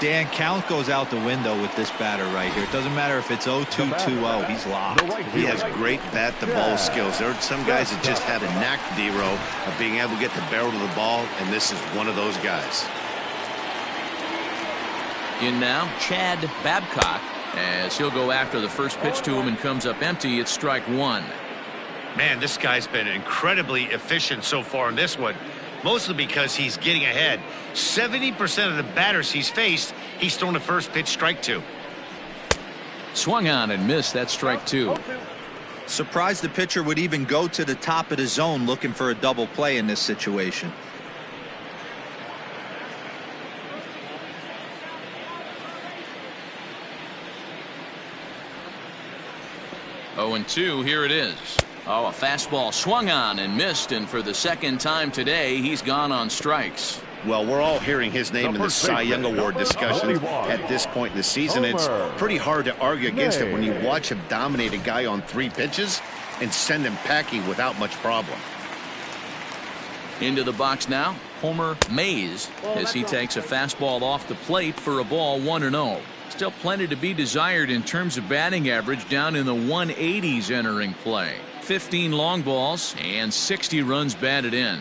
Dan, count goes out the window with this batter right here. It doesn't matter if it's 0-2-2-0. He's locked. He has great bat-to-ball skills. There are some guys that just have a knack, D-Row, of being able to get the barrel to the ball, and this is one of those guys. In now, Chad Babcock, as he'll go after the first pitch to him and comes up empty. It's strike one. Man, this guy's been incredibly efficient so far in this one, mostly because he's getting ahead. 70% of the batters he's faced, he's thrown a first pitch strike to. Swung on and missed. That strike two. Surprised the pitcher would even go to the top of the zone looking for a double play in this situation. Oh, and 2. Here it is. Oh, a fastball swung on and missed, and for the second time today, he's gone on strikes. Well, we're all hearing his name in the Cy Young Award discussions at this point in the season. It's pretty hard to argue against it when you watch him dominate a guy on 3 pitches and send him packing without much problem. Into the box now, Homer Mays, as he takes a fastball off the plate for a ball 1-0. Still plenty to be desired in terms of batting average, down in the 180s entering play. 15 long balls and 60 runs batted in.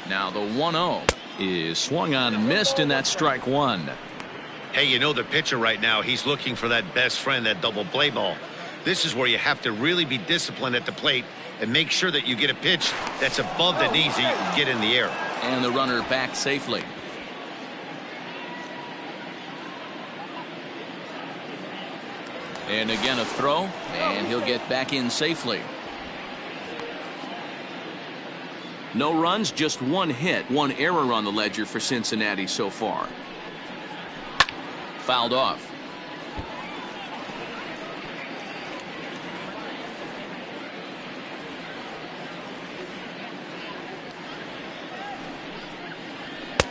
Now the 1-0 is swung on and missed, and that's strike one. Hey, you know the pitcher right now, he's looking for that best friend, that double play ball. This is where you have to really be disciplined at the plate and make sure that you get a pitch that's above the knees that you can get in the air. And the runner back safely. And again a throw, and he'll get back in safely. No runs, just 1 hit, 1 error on the ledger for Cincinnati so far. Fouled off.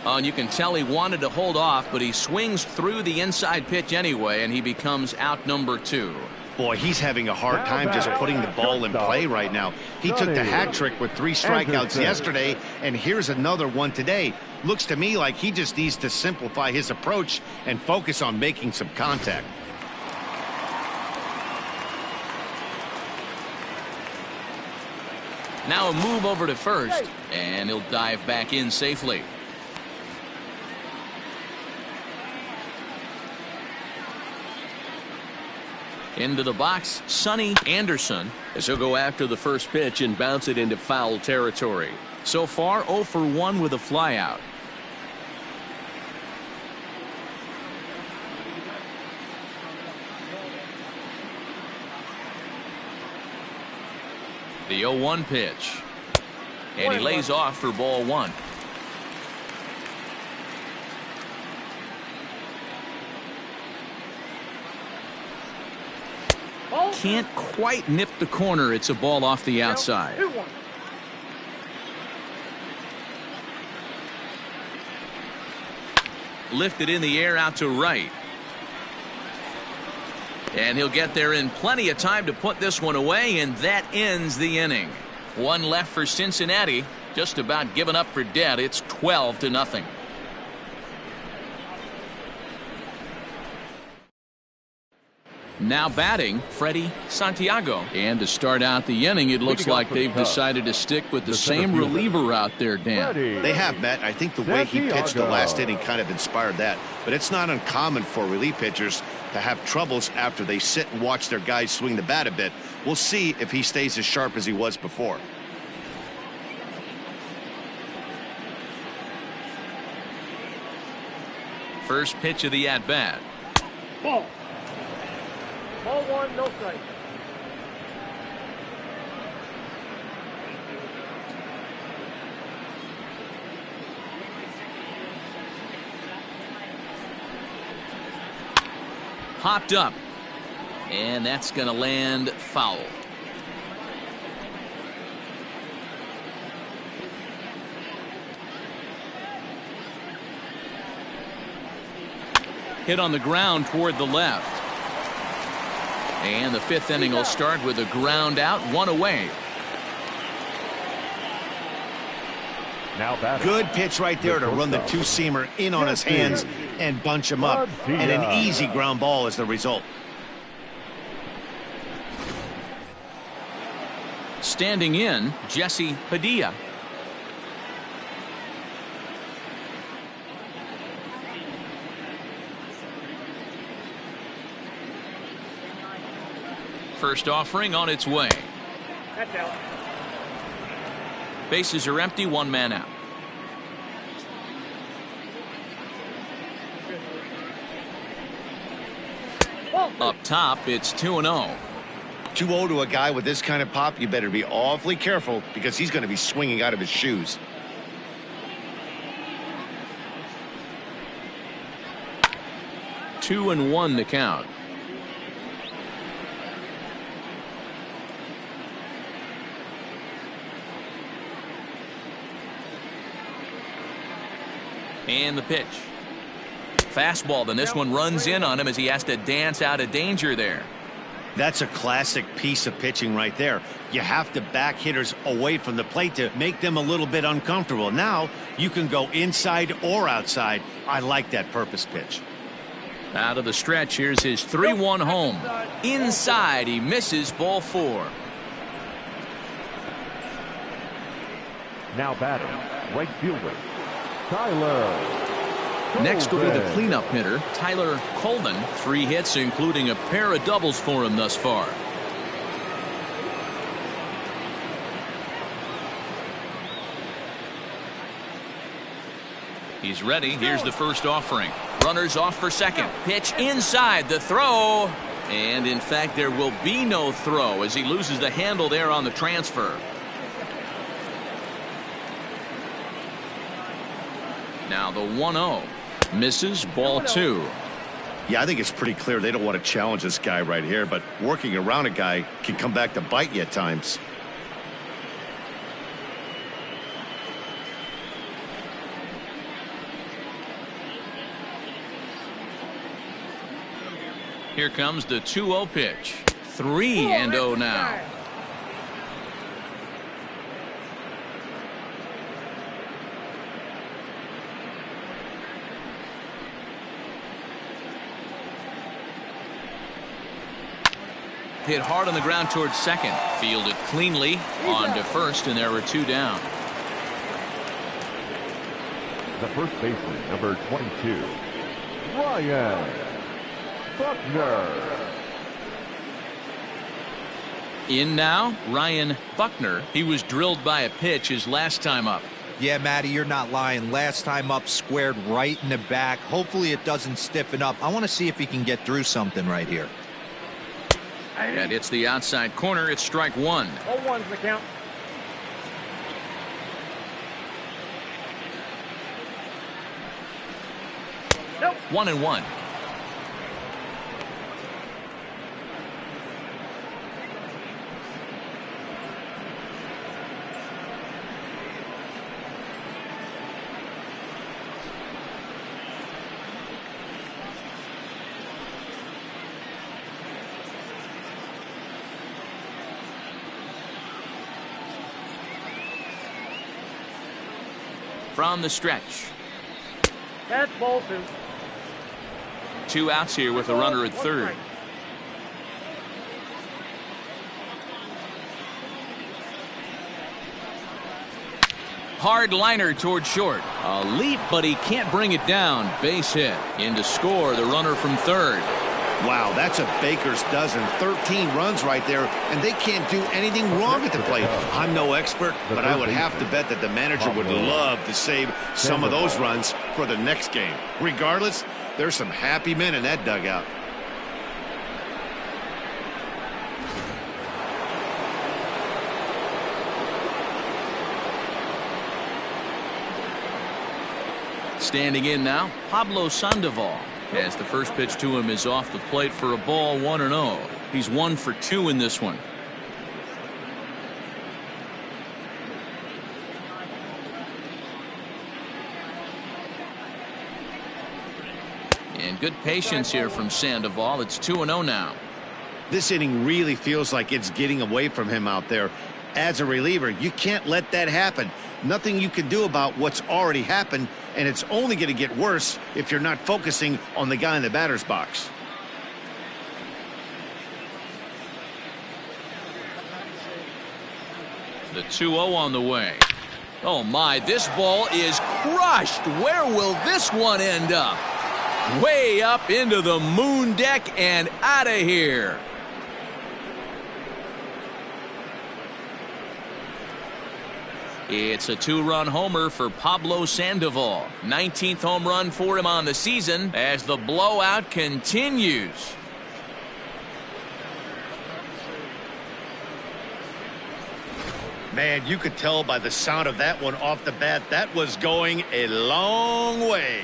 Oh, and you can tell he wanted to hold off, but he swings through the inside pitch anyway, and he becomes out number 2. Boy, he's having a hard time just putting the ball in play right now. He took the hat trick with 3 strikeouts yesterday, and here's another one today. Looks to me like he just needs to simplify his approach and focus on making some contact. Now a move over to first, and he'll dive back in safely. Into the box, Sonny Anderson, as he'll go after the first pitch and bounce it into foul territory. So far, 0 for 1 with a flyout. The 0-1 pitch. And he lays off for ball one. Can't quite nip the corner. It's a ball off the outside. Lifted in the air out to right. And he'll get there in plenty of time to put this one away, and that ends the inning. One left for Cincinnati. Just about given up for dead. It's 12-0. Now batting, Freddie Santiago. And to start out the inning, it looks like they've decided to stick with the same reliever out there, Dan. They have, Matt. I think the way he pitched the last inning kind of inspired that. But it's not uncommon for relief pitchers to have troubles after they sit and watch their guys swing the bat a bit. We'll see if he stays as sharp as he was before. First pitch of the at-bat. Ball. Ball one, no strike. Hopped up. And that's going to land foul. Hit on the ground toward the left. And the fifth inning will start with a ground out, one away. Now batting. Good pitch right there to run the two-seamer in on his hands and bunch him up. And an easy ground ball is the result. Standing in, Jesse Padilla. First offering on its way. That's out. Bases are empty, one man out. Up top, it's 2-0. 2-0 to a guy with this kind of pop, you better be awfully careful because he's going to be swinging out of his shoes. Two and one to count. And the pitch. Fastball, then this one runs in on him as he has to dance out of danger there. That's a classic piece of pitching right there. You have to back hitters away from the plate to make them a little bit uncomfortable. Now you can go inside or outside. I like that purpose pitch. Out of the stretch, here's his 3-1 home. Inside, he misses, ball four. Now batting, right fielder, Tyler. Next will be the cleanup hitter, Tyler Colvin. 3 hits, including a pair of doubles for him thus far. He's ready. Here's the first offering. Runners off for second. Pitch inside, the throw. And in fact, there will be no throw as he loses the handle there on the transfer. Now the 1-0. Misses, ball 2. Yeah, I think it's pretty clear they don't want to challenge this guy right here, but working around a guy can come back to bite you at times. Here comes the 2-0 pitch. 3-0 now. Hit hard on the ground towards second. Fielded cleanly on to first, and there were 2 down. The first baseman, number 22, Ryan Buckner. In now, Ryan Buckner. He was drilled by a pitch his last time up. Yeah, Matty, you're not lying. Last time up, squared right in the back. Hopefully it doesn't stiffen up. I want to see if he can get through something right here. And it's the outside corner. It's strike 1. 0-1's the count. Nope. 1-1. From the stretch. That's ball 2. 2 outs here with a runner at third. Hard liner toward short. A leap, but he can't bring it down. Base hit. In to score the runner from third. Wow, that's a baker's dozen. 13 runs right there, and they can't do anything wrong at the plate. I'm no expert, but I would have to bet that the manager would love to save some of those runs for the next game. Regardless, there's some happy men in that dugout. Standing in now, Pablo Sandoval, as the first pitch to him is off the plate for a ball, 1-0. He's 1 for 2 in this one. And good patience here from Sandoval. It's 2-0 now. This inning really feels like it's getting away from him out there. As a reliever, you can't let that happen. Nothing you can do about what's already happened, and it's only going to get worse if you're not focusing on the guy in the batter's box. The 2-0 on the way. Oh my, this ball is crushed. Where will this one end up? Way up into the moon deck and out of here. It's a 2-run homer for Pablo Sandoval. 19th home run for him on the season as the blowout continues. Man, you could tell by the sound of that one off the bat, that was going a long way.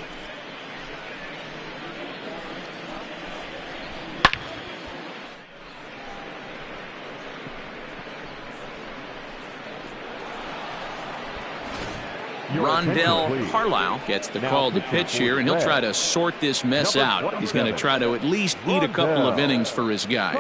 Rondell Carlisle gets the call to pitch here, and he'll try to sort this mess out. He's going to try to at least eat a couple of innings for his guys.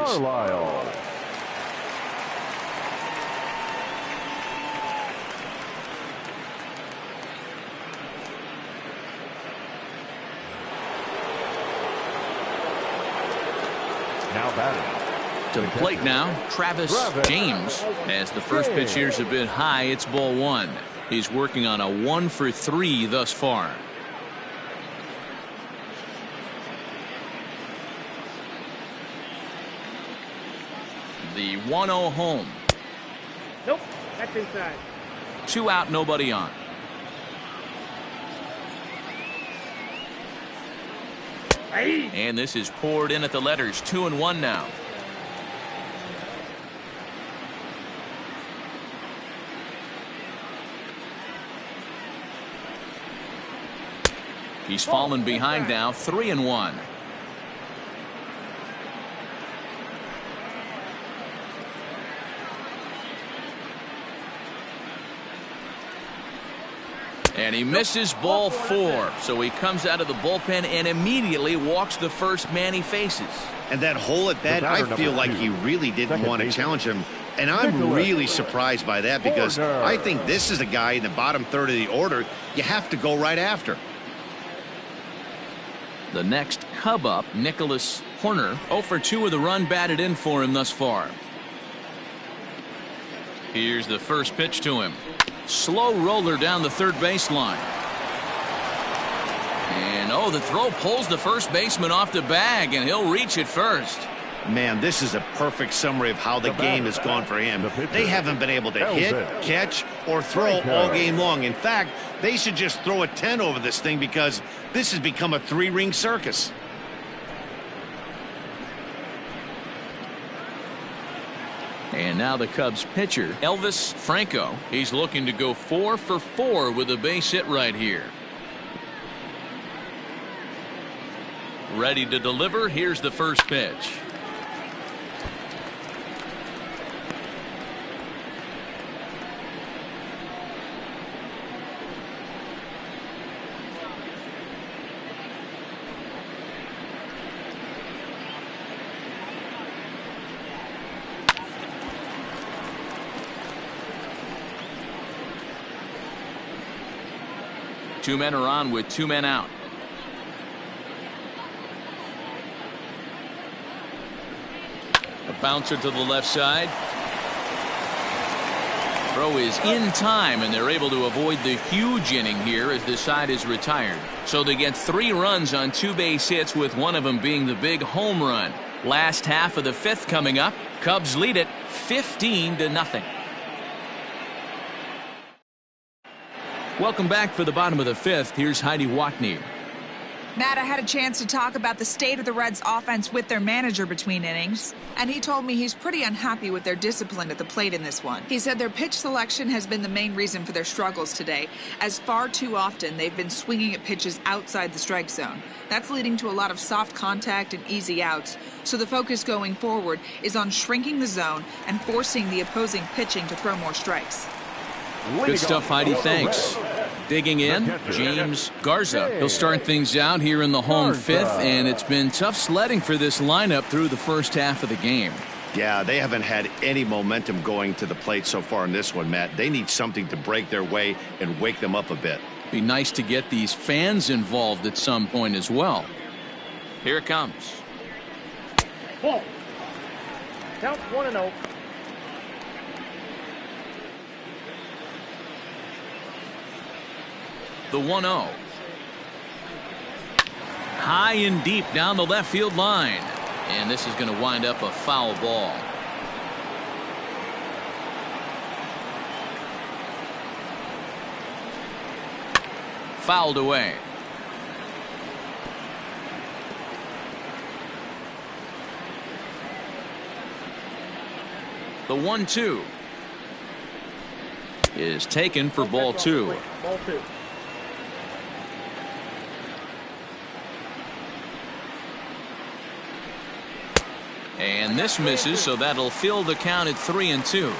Now batting. To the plate now, Travis James. As the first pitch here's a bit high, it's ball 1. He's working on a 1 for 3 thus far. The 1-0 home. Nope, that's inside. 2 out, nobody on. Hey. And this is poured in at the letters. 2-1 now. He's fallen behind now, 3-1. And he misses ball 4. So he comes out of the bullpen and immediately walks the first man he faces. And that hole at bat, I feel like he really didn't want to challenge him. And I'm really surprised by that, because I think this is a guy in the bottom third of the order you have to go right after. The next Cub up, Nicholas Horner, 0 for 2 with a run batted in for him thus far. Here's the first pitch to him. Slow roller down the third baseline. And oh, the throw pulls the first baseman off the bag, and he'll reach it first. Man, this is a perfect summary of how the game has gone for him. They haven't been able to hit, catch, or throw all game long. In fact, they should just throw a 10 over this thing, because this has become a 3-ring circus. And now the Cubs pitcher, Elvis Franco. He's looking to go 4 for 4 with a base hit right here. ready to deliver. Here's the first pitch. Two men are on with two men out. A bouncer to the left side. Throw is in time, and they're able to avoid the huge inning here as this side is retired. So they get 3 runs on 2 base hits, with one of them being the big home run. Last half of the 5th coming up. Cubs lead it 15-0. Welcome back for the bottom of the 5th. Here's Heidi Watney. Matt, I had a chance to talk about the state of the Reds offense with their manager between innings, and he told me he's pretty unhappy with their discipline at the plate in this one. He said their pitch selection has been the main reason for their struggles today, as far too often they've been swinging at pitches outside the strike zone. That's leading to a lot of soft contact and easy outs, so the focus going forward is on shrinking the zone and forcing the opposing pitching to throw more strikes. Good stuff, Heidi. Thanks. Digging in, James Garza. He'll start things out here in the home 5th, and it's been tough sledding for this lineup through the first half of the game. Yeah, they haven't had any momentum going to the plate so far in this one, Matt. They need something to break their way and wake them up a bit. Be nice to get these fans involved at some point as well. Here it comes. Ball. Count 1-0. The 1-0. High and deep down the left field line. And this is going to wind up a foul ball. Fouled away. The 1-2 is taken for ball 2. Ball 2. And this misses, so that'll fill the count at 3-2.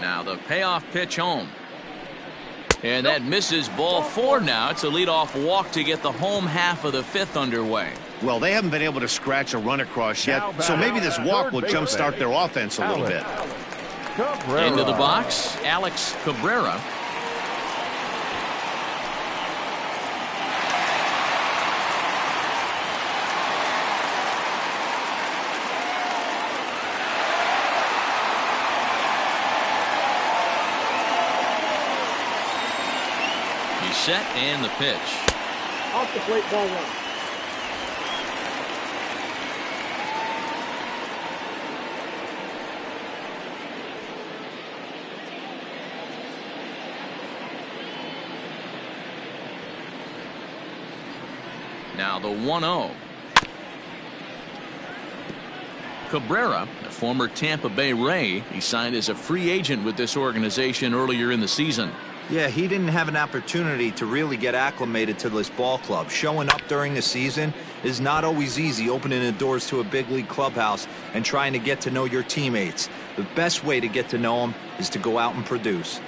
Now the payoff pitch home. And that misses, ball 4 now. It's a leadoff walk to get the home half of the 5th underway. Well, they haven't been able to scratch a run across yet, so maybe this walk will jumpstart their offense a little bit. Into the box, Alex Cabrera. Set and the pitch. Off the plate, ball 1. Now the 1-0. Cabrera, a former Tampa Bay Ray, he signed as a free agent with this organization earlier in the season. Yeah, he didn't have an opportunity to really get acclimated to this ball club. Showing up during the season is not always easy, opening the doors to a big league clubhouse and trying to get to know your teammates. The best way to get to know them is to go out and produce.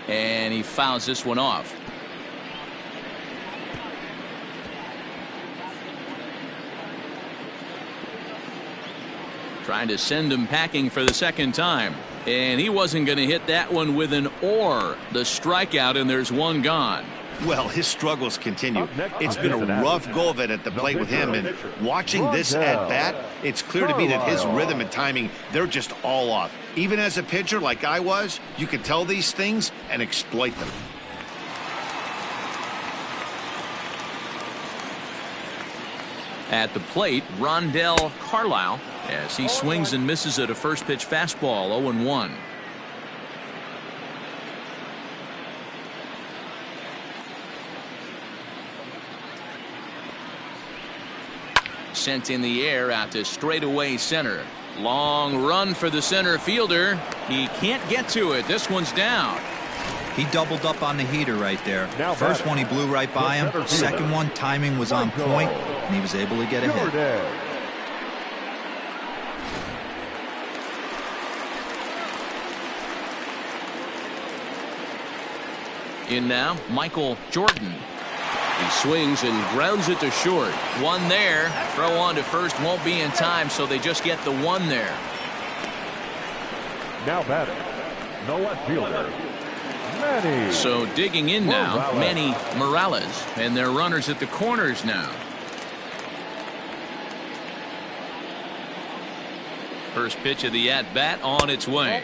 And he fouls this one off. Trying to send him packing for the second time. And he wasn't going to hit that one with an or. The strikeout, and there's one gone. Well, his struggles continue. It's been a rough go of it at the plate with him, and watching this at-bat, it's clear to me that his rhythm and timing, they're just all off. Even as a pitcher like I was, you can tell these things and exploit them. At the plate, Rondell Carlisle, as he swings and misses at a first pitch fastball. 0-1. Sent in the air out to straightaway center. Long run for the center fielder. He can't get to it. This one's down. He doubled up on the heater right there. Now First batter, one he blew right by him. Second one, timing was on point, and he was able to get a hit. In now, Michael Jordan. He swings and grounds it to short. One there. Throw on to first won't be in time, so they just get the one there. Now batting, the left fielder, Manny. So digging in now, Manny Morales, and their runners at the corners now. First pitch of the at-bat on its way.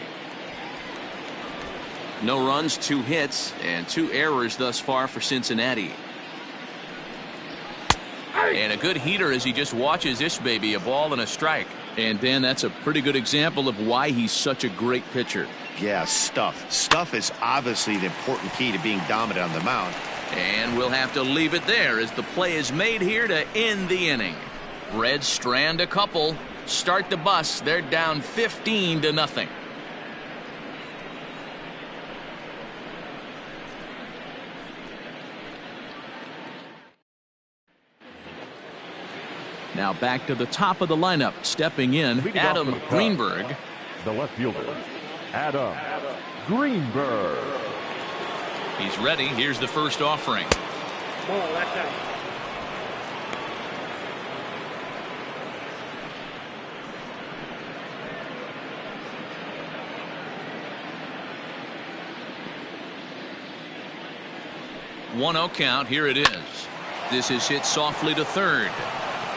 No runs, 2 hits, and 2 errors thus far for Cincinnati. And a good heater as he just watches this baby, a ball and a strike. And Dan, that's a pretty good example of why he's such a great pitcher. Yeah, stuff. Stuff is obviously the important key to being dominant on the mound. And we'll have to leave it there as the play is made here to end the inning. Reds strand a couple, start the bus. They're down 15-0. Now back to the top of the lineup. Stepping in, Adam Greenberg. The left fielder, Adam Greenberg. He's ready. Here's the first offering. Ball, that's out. One-0 count. Here it is. This is hit softly to third.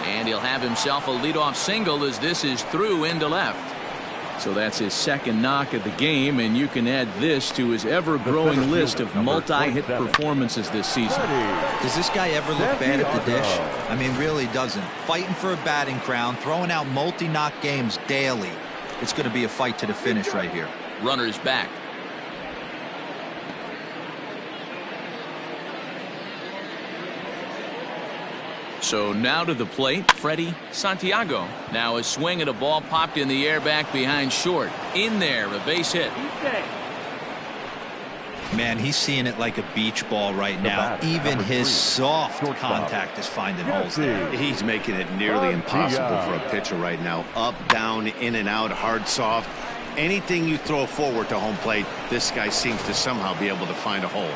And he'll have himself a leadoff single as this is through into left. So that's his second knock of the game, and you can add this to his ever-growing list of multi-hit performances this season. Does this guy ever look bad at the dish? I mean, really doesn't. Fighting for a batting crown, throwing out multi-knock games daily. It's going to be a fight to the finish right here. Runners back. So now to the plate, Freddie Santiago. Now a swing and a ball popped in the air back behind short. In there, a base hit. Man, he's seeing it like a beach ball right now. Even his soft contact is finding holes there. He's making it nearly impossible for a pitcher right now. Up, down, in and out, hard, soft. Anything you throw forward to home plate, this guy seems to somehow be able to find a hole.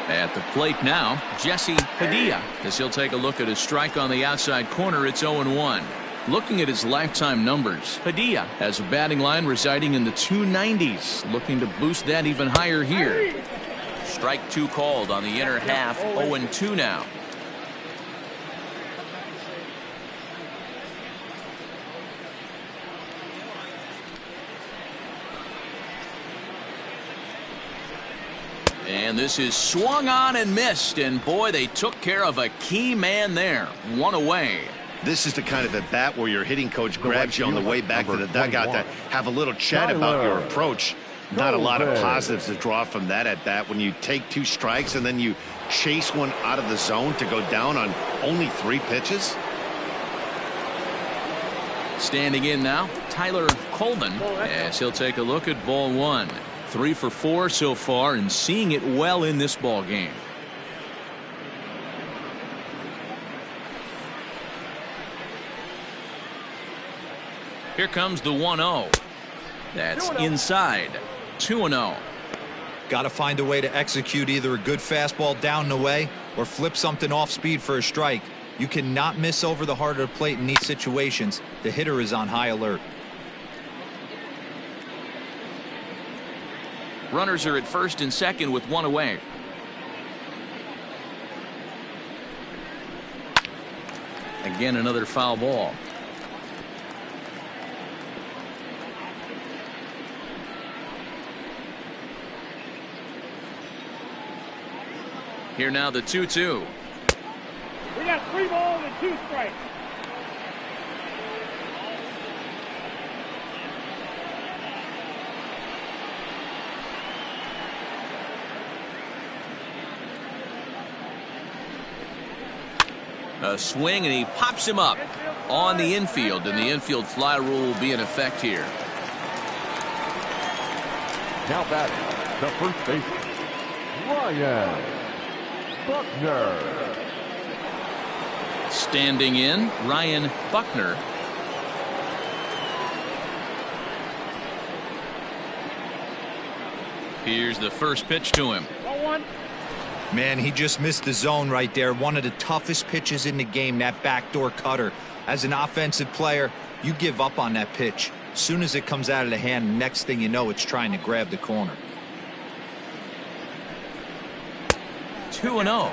At the plate now, Jesse Padilla, as he'll take a look at a strike on the outside corner. It's 0-1. Looking at his lifetime numbers, Padilla has a batting line residing in the 290s, looking to boost that even higher here. Strike 2 called on the inner half. 0-2 now. And this is swung on and missed, and boy, they took care of a key man there. One away. This is the kind of at bat where your hitting coach grabs you on the way back to the dugout to have a little chat about your approach. Not a lot of positives to draw from that at bat when you take 2 strikes and then you chase one out of the zone to go down on only 3 pitches. Standing in now, Tyler Coleman, as he'll take a look at ball 1. 3 for 4 so far and seeing it well in this ball game. Here comes the 1-0. That's inside. 2-0. Got to find a way to execute either a good fastball down the way or flip something off speed for a strike. You cannot miss over the heart of the plate in these situations. The hitter is on high alert. Runners are at first and second with 1 away. Again, another foul ball. Here now the 2-2. We got 3 balls and 2 strikes. A swing, and he pops him up on the infield, and the infield fly rule will be in effect here. Now batting, the first baseman, Ryan Buckner. Standing in, Ryan Buckner. Here's the first pitch to him. 1-1. Man, he just missed the zone right there. One of the toughest pitches in the game, that backdoor cutter. As an offensive player, you give up on that pitch. As soon as it comes out of the hand, next thing you know, it's trying to grab the corner. 2-0.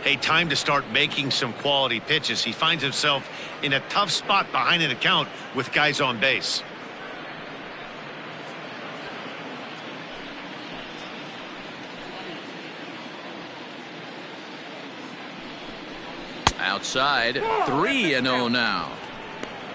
Hey, time to start making some quality pitches. He finds himself in a tough spot behind an account with guys on base. Outside, 3-0 now.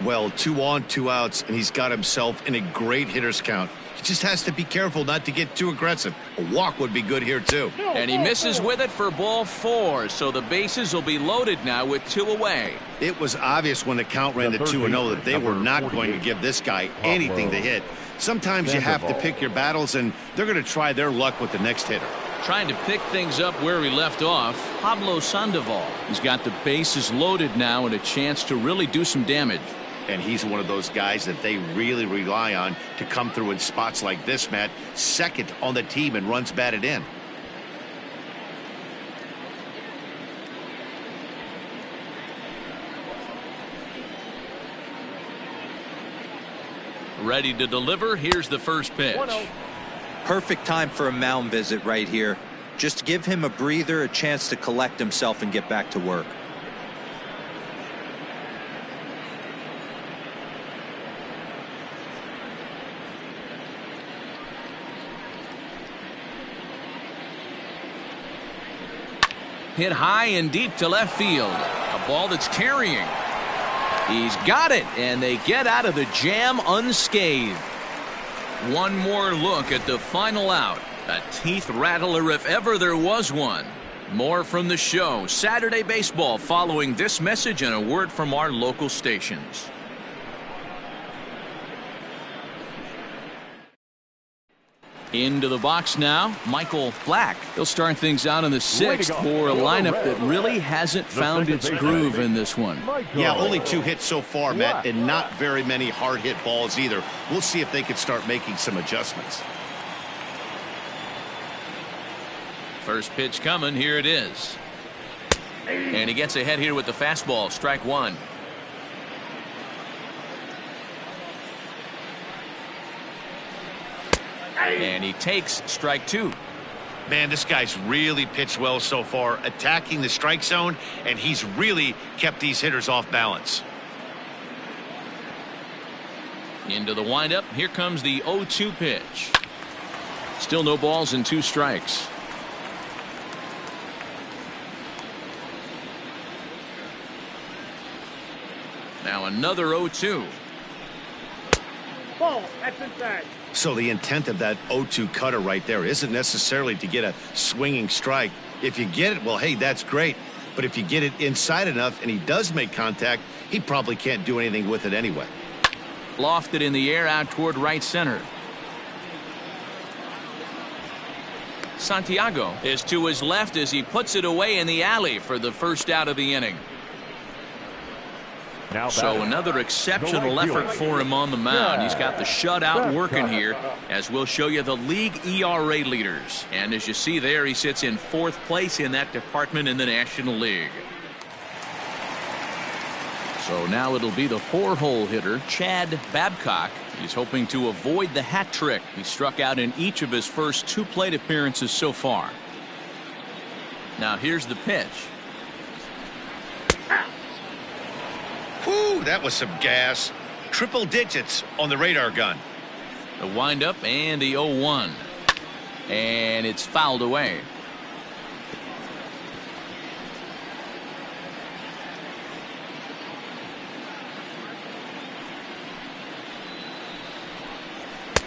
Well, 2 on, 2 outs, and he's got himself in a great hitter's count. He just has to be careful not to get too aggressive. A walk would be good here, too. And he misses with it for ball 4, so the bases will be loaded now with 2 away. It was obvious when the count ran to 2-0 that they were not going to give this guy anything to hit. Sometimes you have to pick your battles, and they're going to try their luck with the next hitter. Trying to pick things up where he left off, Pablo Sandoval. He's got the bases loaded now and a chance to really do some damage. And he's one of those guys that they really rely on to come through in spots like this, Matt. Second on the team and runs batted in. Ready to deliver. Here's the first pitch. 1-0. Perfect time for a mound visit right here. Just give him a breather, a chance to collect himself and get back to work. Hit high and deep to left field. A ball that's carrying. He's got it, and they get out of the jam unscathed. One more look at the final out. A teeth rattler if ever there was one. More from the show. Saturday Baseball following this message and a word from our local stations. Into the box now, Michael Black. He'll start things out in the 6th for a lineup that really hasn't found its groove in this one. Yeah, only 2 hits so far, Matt, and not very many hard hit balls either. We'll see if they can start making some adjustments. First pitch coming. Here it is. And he gets ahead here with the fastball. Strike 1. And he takes strike 2. Man, this guy's really pitched well so far, attacking the strike zone, and he's really kept these hitters off balance. Into the windup. Here comes the 0-2 pitch. Still no balls and 2 strikes. Now another 0-2. Ball. That's inside. So the intent of that 0-2 cutter right there isn't necessarily to get a swinging strike. If you get it, well, hey, that's great. But if you get it inside enough and he does make contact, he probably can't do anything with it anyway. Lofted in the air out toward right center. Santiago is to his left as he puts it away in the alley for the first out of the inning. So another exceptional effort for him on the mound. He's got the shutout working here, as we'll show you the league ERA leaders. And as you see there, he sits in 4th place in that department in the National League. So now it'll be the 4-hole hitter, Chad Babcock. He's hoping to avoid the hat trick. He struck out in each of his first 2 plate appearances so far. Now here's the pitch. Whew, that was some gas. Triple digits on the radar gun. The windup and the 0-1. And it's fouled away.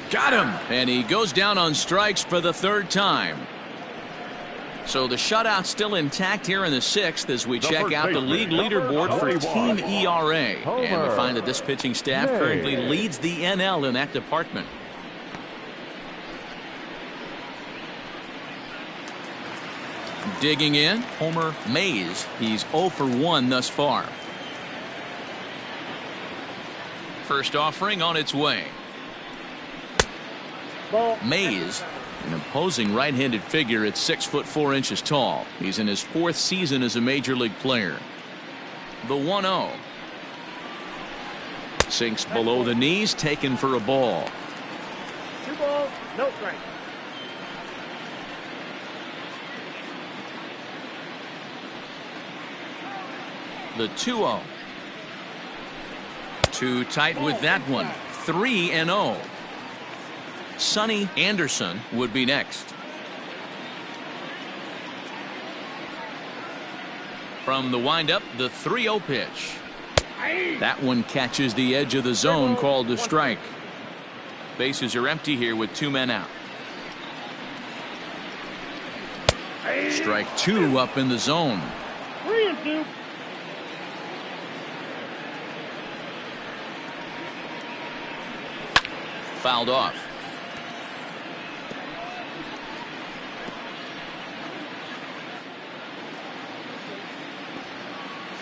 Got him. And he goes down on strikes for the 3rd time. So the shutout's still intact here in the 6th as we check out the league leaderboard for team ERA. And we find that this pitching staff currently leads the NL in that department. Digging in, Homer Mays. He's 0 for 1 thus far. First offering on its way. Mays, an imposing right-handed figure at 6'4" tall. He's in his 4th season as a major league player. The 1-0. Sinks below the knees, taken for a ball. 2 balls, no strike. The 2-0. Too tight with that one. 3-0. Sonny Anderson would be next. From the windup, the 3-0 pitch. That one catches the edge of the zone, called a strike. Bases are empty here with 2 men out. Strike 2 up in the zone. 3-2. Fouled off.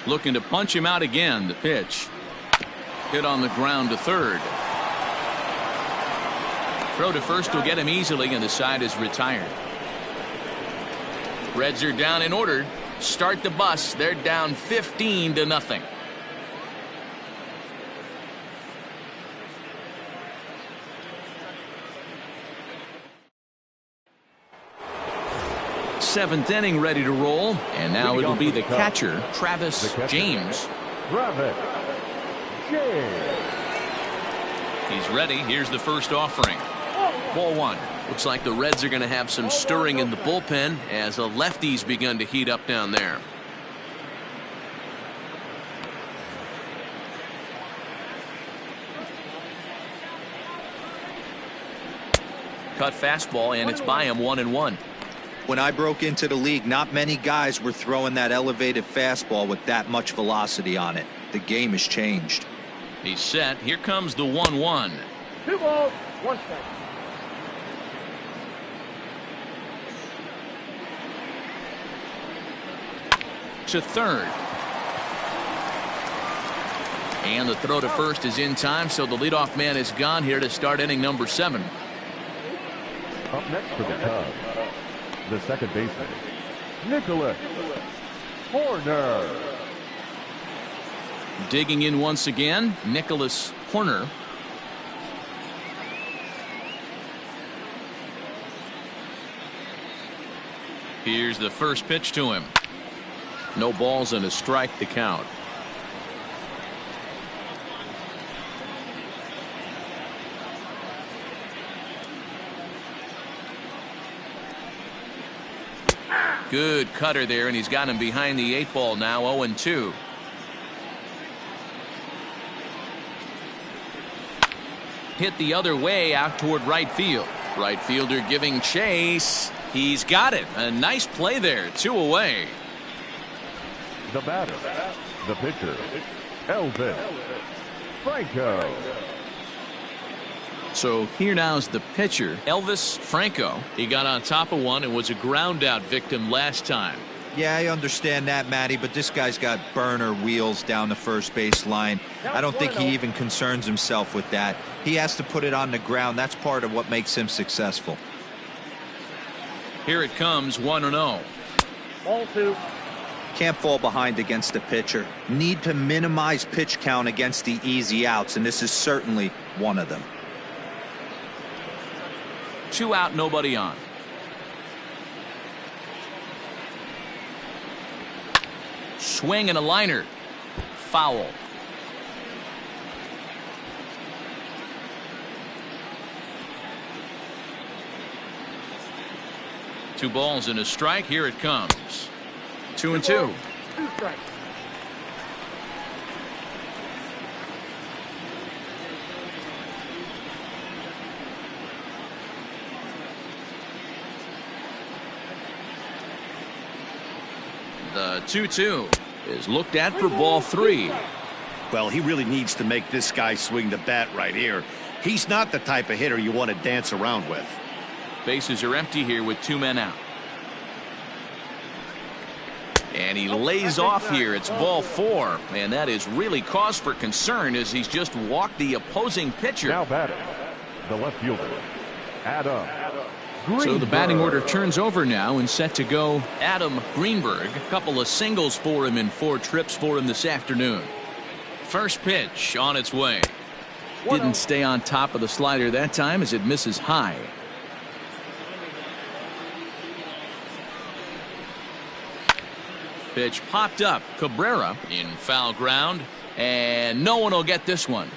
Looking to punch him out again. The pitch. Hit on the ground to third. Throw to first will get him easily, and the side is retired. Reds are down in order. Start the bus. They're down 15-0. Seventh inning ready to roll, and now it'll be the catcher, Travis James. He's ready. Here's the first offering. Ball 1. Looks like the Reds are going to have some stirring in the bullpen as a lefty's begun to heat up down there. Cut fastball, and it's by him 1-1. When I broke into the league, not many guys were throwing that elevated fastball with that much velocity on it. The game has changed. He's set. Here comes the 1-1. 2 balls, 1 strike. To third. And the throw to first is in time, so the leadoff man is gone here to start inning number 7. Up next for the Cubs, the second baseman, Nicholas Horner. Digging in once again, Nicholas Horner. Here's the first pitch to him. No balls and a strike to count. Good cutter there, and he's got him behind the 8 ball now. 0-2. Hit the other way out toward right field. Right fielder giving chase. He's got it. A nice play there. 2 away. The batter, the pitcher, Elvis Franco. So here now is the pitcher, Elvis Franco. He got on top of one and was a ground out victim last time. Yeah, I understand that, Matty, but this guy's got burner wheels down the first base line. I don't think he even concerns himself with that. He has to put it on the ground. That's part of what makes him successful. Here it comes, 1-0. Ball 2. Can't fall behind against the pitcher. Need to minimize pitch count against the easy outs, and this is certainly one of them. 2 out, nobody on. Swing and a liner. Foul. Two balls and a strike. Here it comes. 2-2. 2 strikes. The 2-2 is looked at for ball 3. Well, he really needs to make this guy swing the bat right here. He's not the type of hitter you want to dance around with. Bases are empty here with 2 men out. And he lays off here. It's ball 4. And that is really cause for concern as he's just walked the opposing pitcher. Now batting, the left fielder, Adam Greenberg. So the batting order turns over now and set to go. Adam Greenberg. A couple of singles for him in 4 trips for him this afternoon. First pitch on its way. Didn't stay on top of the slider that time as it misses high. Pitch popped up. Cabrera in foul ground. And no one will get this one.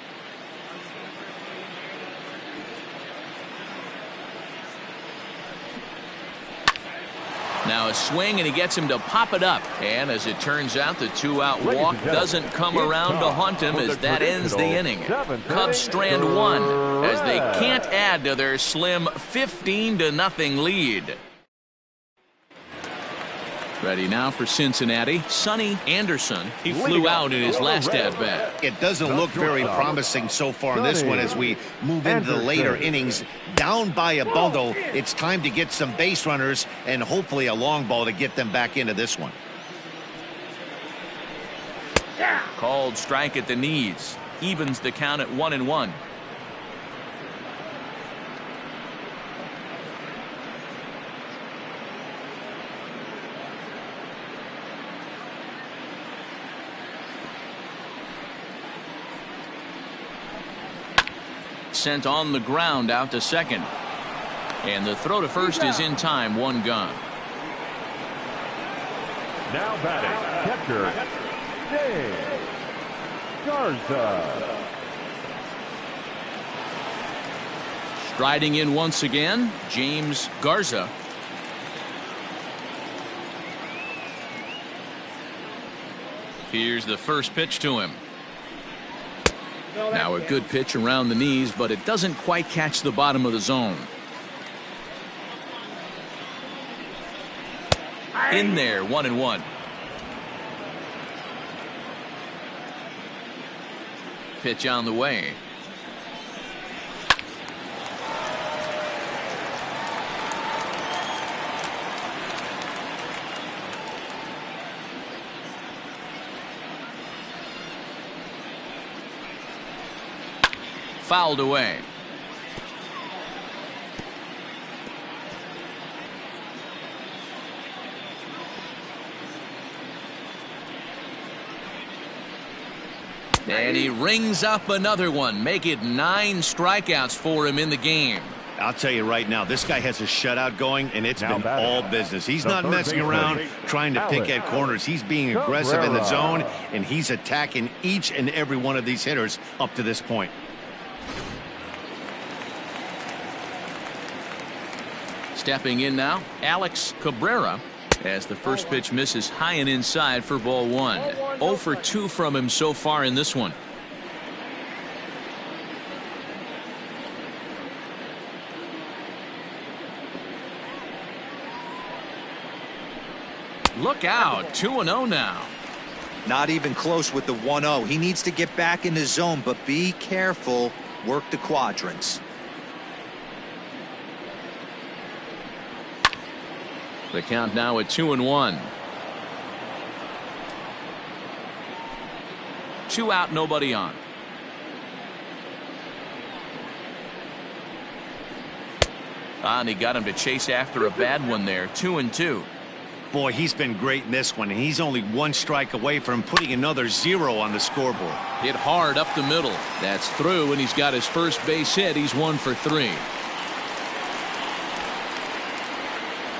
Now a swing, and he gets him to pop it up. And as it turns out, the 2-out walk doesn't come around to haunt him as that ends the inning. Cubs strand 1 as they can't add to their slim 15-0 lead. Ready now for Cincinnati. Sonny Anderson. He flew out in his last at-bat. It doesn't look very promising so far in this one as we move into the later innings. Down by a bundle, it's time to get some base runners and hopefully a long ball to get them back into this one. Called strike at the knees. Evens the count at 1-1. Sent on the ground out to second. And the throw to first is in time. 1 gone. Now batting, catcher, James Garza. Striding in once again, James Garza. Here's the first pitch to him. Now a good pitch around the knees, but it doesn't quite catch the bottom of the zone. In there, 1-1. Pitch on the way. Fouled away. And he rings up another one. Make it 9 strikeouts for him in the game. I'll tell you right now, this guy has a shutout going, and it's been all business. He's not messing around trying to pick at corners. He's being aggressive in the zone, and he's attacking each and every one of these hitters up to this point. Stepping in now, Alex Cabrera, as the first pitch misses high and inside for ball 1. 0 for 2 from him so far in this one. Look out, 2-0 now. Not even close with the 1-0. He needs to get back in the zone, but be careful. Work the quadrants. The count now at 2-1. 2 out, nobody on. And he got him to chase after a bad one there. 2-2. Boy, he's been great in this one, and he's only 1 strike away from putting another 0 on the scoreboard. Hit hard up the middle. That's through, and he's got his first base hit. He's 1 for 3.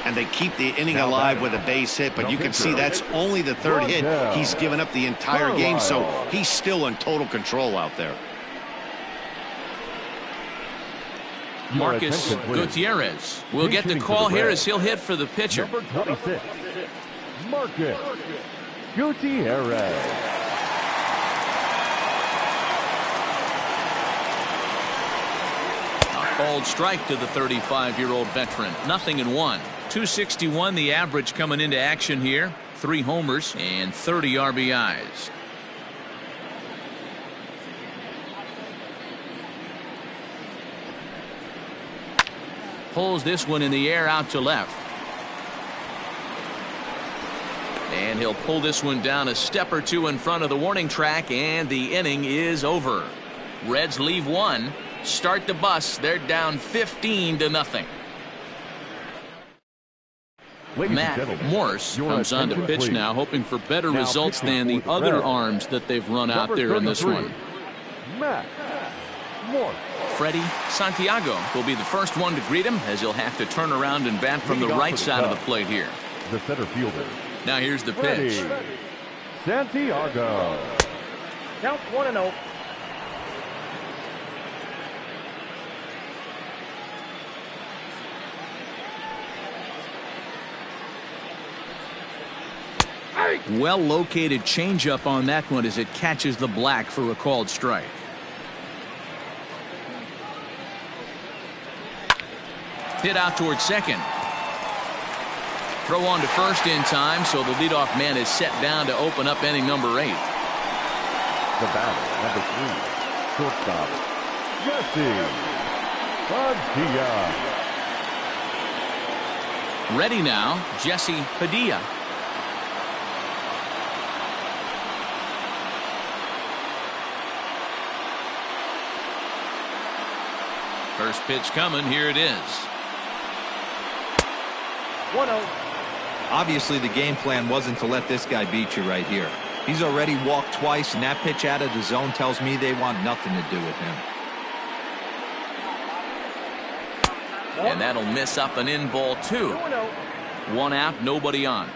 And they keep the inning alive with a base hit, but you can see that's only the 3rd hit he's given up the entire game, so he's still in total control out there. Marcus Gutierrez will get the call here as he'll hit for the pitcher. Number 26, Marcus Gutierrez. A called strike to the 35-year-old veteran. 0-1. 261 the average coming into action here. 3 homers and 30 RBIs. Pulls this one in the air out to left. And he'll pull this one down a step or two in front of the warning track, and the inning is over. Reds leave 1. Start the bus. They're down 15-0. Matt Morse comes on to pitch now, hoping for better results than the other arms that they've run out there in this one. Matt Morse. Freddie Santiago will be the first one to greet him, as he'll have to turn around and bat from the right side of the plate here. The center fielder. Now here's the Freddie pitch. Santiago. Count 1-0. Well located changeup on that one as it catches the black for a called strike. Hit out towards second. Throw on to first in time, so the leadoff man is set down to open up inning number 8. The batter, number 3, shortstop, Jesse Padilla. Ready now, Jesse Padilla. First pitch coming, here it is. 1-0. Obviously, the game plan wasn't to let this guy beat you right here. He's already walked twice, and that pitch out of the zone tells me they want nothing to do with him. And that'll miss up and in ball 2. 2-0. 1 out, nobody on.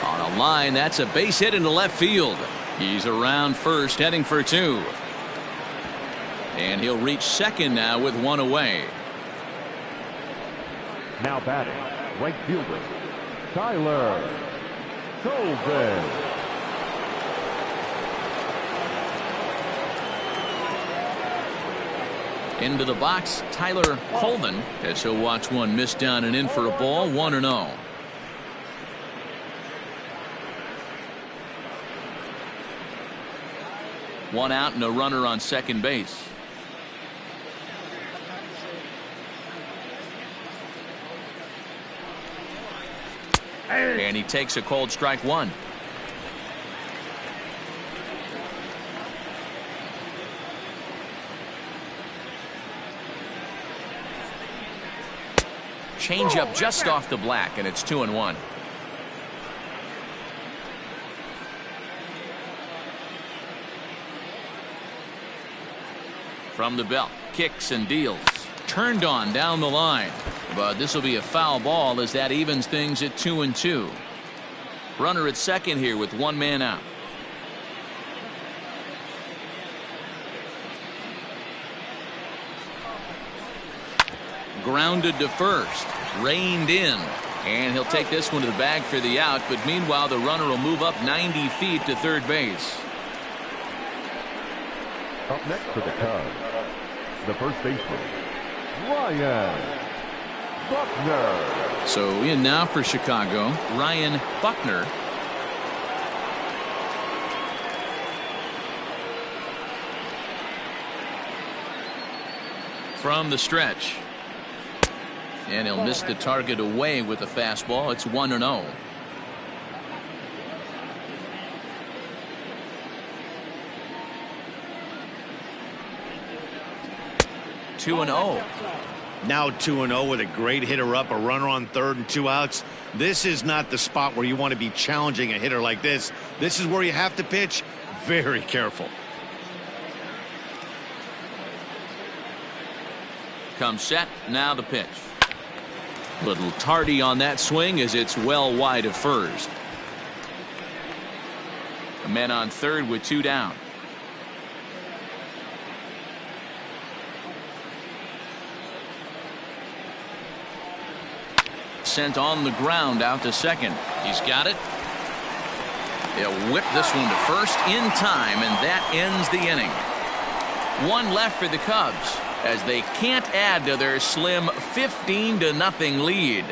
On a line, that's a base hit into left field. He's around first, heading for 2. And he'll reach second now with 1 away. Now batting, right fielder, Tyler Colvin. Into the box, Tyler Colvin, as he'll watch one miss down and in for a ball, 1-0. One out and a runner on second base. And he takes a cold strike 1. Change up just off the black, and it's 2-1. From the belt, kicks and deals. Turned on down the line, but this will be a foul ball as that evens things at 2-2. Runner at second here with 1 man out. Grounded to first, reined in, and he'll take this one to the bag for the out, but meanwhile the runner will move up 90 feet to third base. Up next for the Cubs, the first baseman, Ryan Buckner. So in now for Chicago, Ryan Buckner. From the stretch. And he'll miss the target away with a fastball. It's 1-0. Now 2-0 with a great hitter up, a runner on third and 2 outs. This is not the spot where you want to be challenging a hitter like this. This is where you have to pitch very careful. Comes set, now the pitch. Little tardy on that swing as it's well wide of first. A man on third with 2 down. Sent on the ground out to second. He's got it. They'll whip this one to first in time, and that ends the inning. 1 left for the Cubs. as they can't add to their slim 15-0 lead.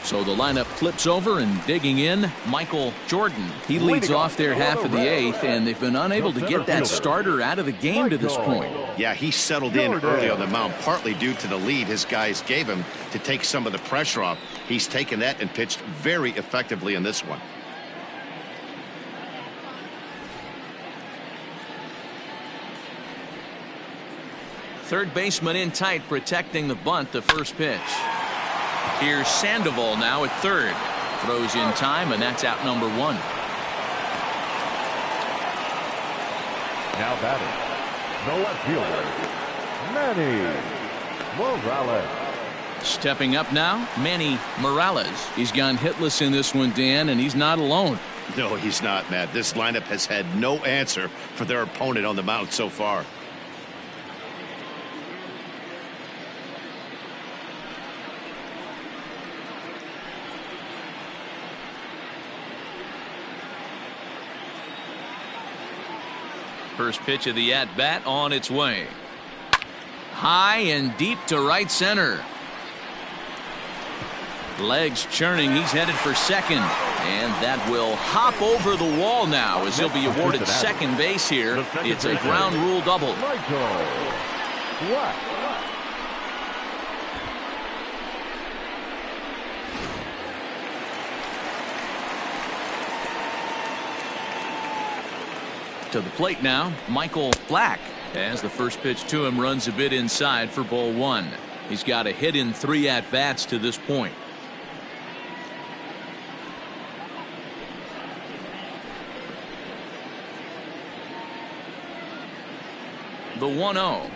So the lineup flips over, and digging in, Michael Jordan. He leads off their half of the eighth, and they've been unable to get that starter out of the game to this point. Yeah, he settled in early on the mound, partly due to the lead his guys gave him to take some of the pressure off. He's taken that and pitched very effectively in this one. Third baseman in tight, protecting the bunt, the first pitch. Here's Sandoval now at third. Throws in time, and that's out number one. Now batting, the left fielder, Manny Morales. Stepping up now, Manny Morales. He's gone hitless in this one, Dan, and he's not alone. No, he's not, Matt. This lineup has had no answer for their opponent on the mound so far. First pitch of the at-bat on its way. High and deep to right center. Legs churning. He's headed for second. And that will hop over the wall now as he'll be awarded second base here. It's a ground rule double. To the plate now, Michael Black, as the first pitch to him runs a bit inside for ball one. He's got a hit in 3 at-bats to this point. The 1-0.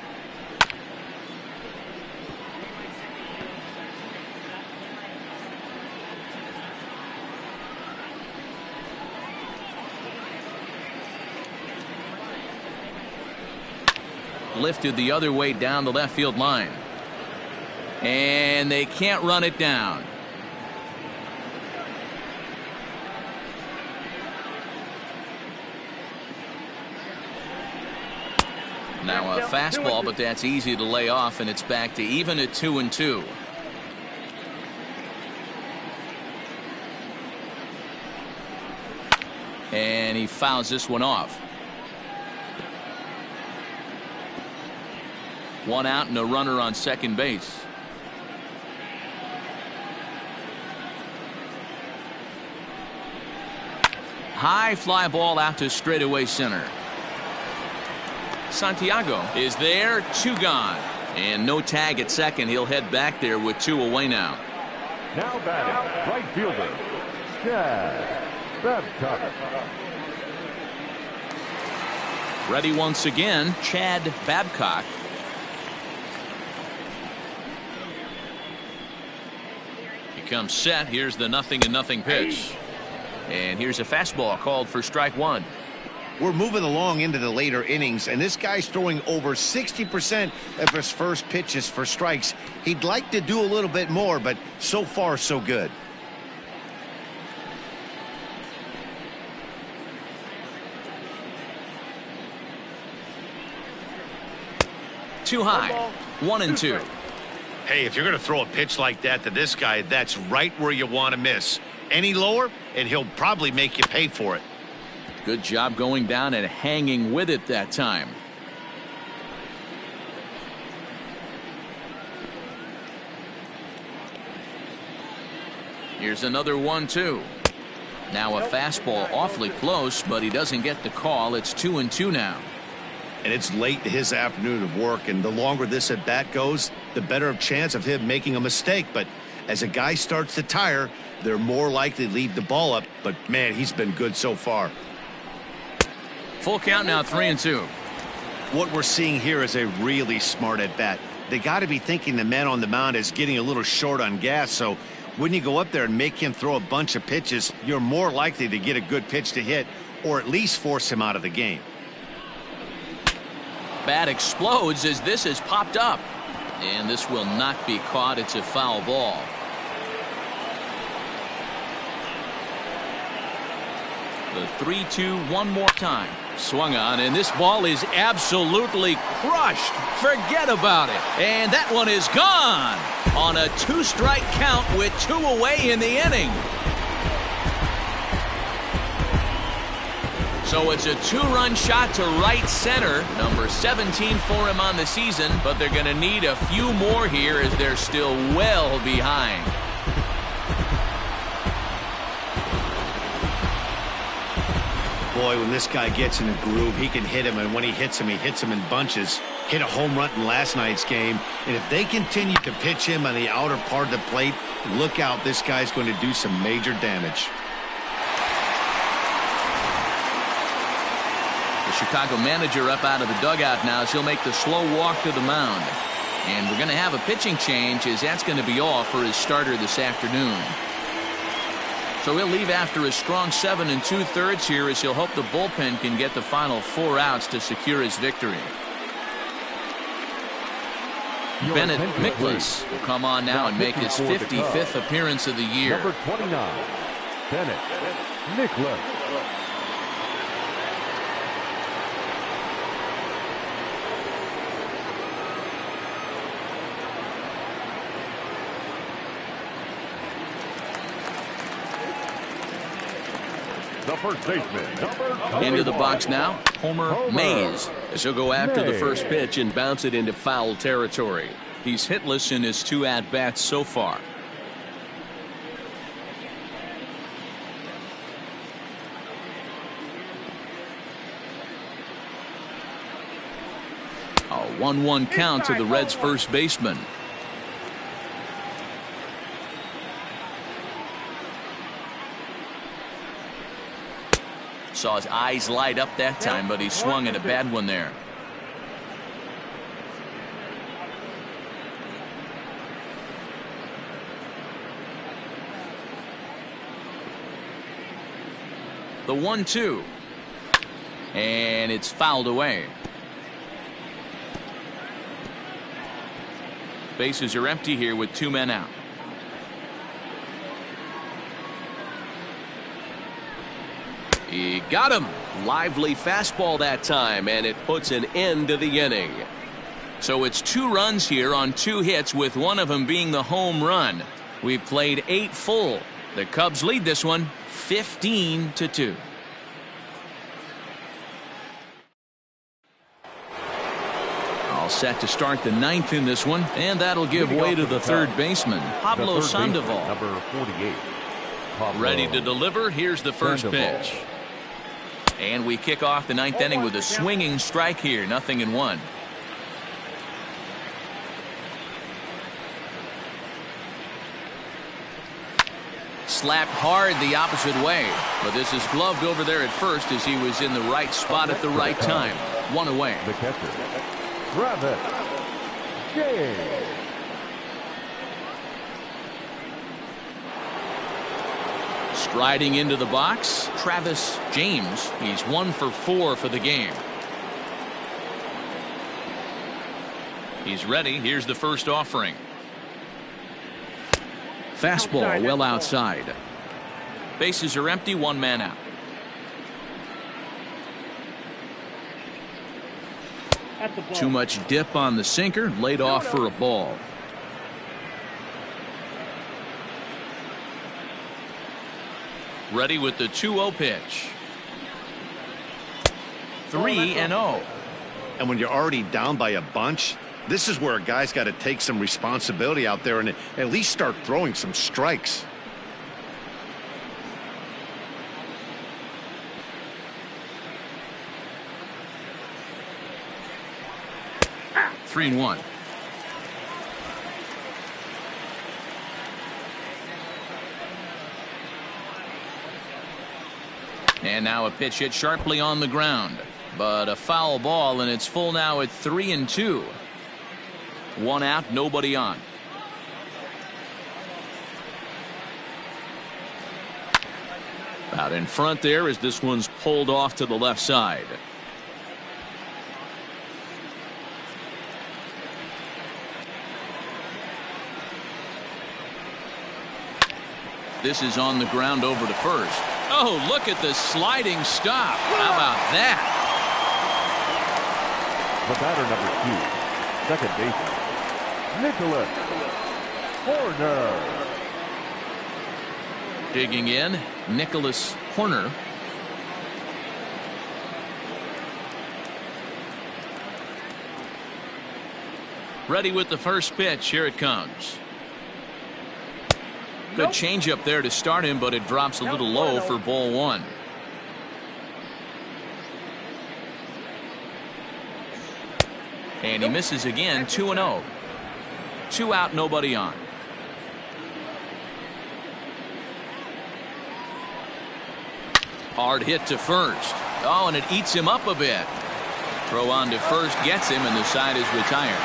Lifted the other way down the left field line. And they can't run it down. Now a fastball, but that's easy to lay off, and it's back to even at 2-2. And he fouls this one off. 1 out and a runner on second base. High fly ball out to straightaway center. Santiago is there, 2 gone. And no tag at second. He'll head back there with 2 away now. Now batting, right fielder, Chad Babcock. Ready once again, Chad Babcock. Comes set. Here's the 0-0 pitch, and here's a fastball called for strike 1. We're moving along into the later innings, and this guy's throwing over 60% of his first pitches for strikes. He'd like to do a little bit more, but so far so good. Too high. 1-2. Hey, if you're going to throw a pitch like that to this guy, that's right where you want to miss. Any lower, and he'll probably make you pay for it. Good job going down and hanging with it that time. Here's another 1-2. Now a fastball awfully close, but he doesn't get the call. It's 2-2 now. And it's late in his afternoon of work, and the longer this at bat goes, the better chance of him making a mistake. But as a guy starts to tire, they're more likely to leave the ball up. But man, he's been good so far. Full count now, 3-2. What we're seeing here is a really smart at bat. They got to be thinking the man on the mound is getting a little short on gas. So when you go up there and make him throw a bunch of pitches, you're more likely to get a good pitch to hit, or at least force him out of the game. Bat explodes as this is popped up, and this will not be caught. It's a foul ball. The 3-2 one more time. Swung on, and this ball is absolutely crushed. Forget about it. And that one is gone on a 2-strike count with 2 away in the inning. So it's a 2-run shot to right center. Number 17 for him on the season, but they're going to need a few more here as they're still well behind. Boy, when this guy gets in a groove, he can hit him, and when he hits him in bunches. Hit a home run in last night's game, and if they continue to pitch him on the outer part of the plate, look out, this guy's going to do some major damage. The Chicago manager up out of the dugout now as he'll make the slow walk to the mound. And we're going to have a pitching change as that's going to be all for his starter this afternoon. So he'll leave after a strong 7 2/3 here as he'll hope the bullpen can get the final 4 outs to secure his victory. Bennett Mickless will come on now and make his 55th appearance of the year. Number 29, Bennett Mickless. The first baseman, number Into the box now, Homer Mays, as he'll go after the first pitch and bounce it into foul territory. He's hitless in his 2 at-bats so far. A 1-1 count to the Reds' first baseman. Saw his eyes light up that time, but he swung at a bad one there. The 1-2. And it's fouled away. Bases are empty here with 2 men out. He got him. Lively fastball that time, and it puts an end to the inning. So it's 2 runs here on 2 hits, with one of them being the home run. We've played 8 full. The Cubs lead this one 15-2. All set to start the 9th in this one, and that'll give way to the third baseman, Pablo Sandoval. Number 48. Pablo Ready to deliver. Here's the first Sandoval. pitch. And we kick off the 9th inning with a swinging strike here. 0-1. Slapped hard the opposite way, but this is gloved over there at first as he was in the right spot at the right time. 1 away. The catcher, Travis James. Striding into the box, Travis James. He's 1 for 4 for the game. He's ready. Here's the first offering. Fastball well outside. Bases are empty. 1 man out. Too much dip on the sinker. Laid off for a ball. Ready with the 2-0 pitch. 3-0. And when you're already down by a bunch, this is where a guy's got to take some responsibility out there and at least start throwing some strikes. Ah, 3-1. And now a pitch hit sharply on the ground, but a foul ball, and it's full now at 3-2. 1 out, nobody on. Out in front there as this one's pulled off to the left side. This is on the ground over to first. Oh, look at the sliding stop. How about that? The batter, number 2, second baseman, Nicholas Horner. Digging in, Nicholas Horner. Ready with the first pitch. Here it comes. Good changeup there to start him, but it drops a little low for ball 1. And he misses again. 2-0. 2 out, nobody on. Hard hit to first. Oh, and it eats him up a bit. Throw on to first gets him, and the side is retired.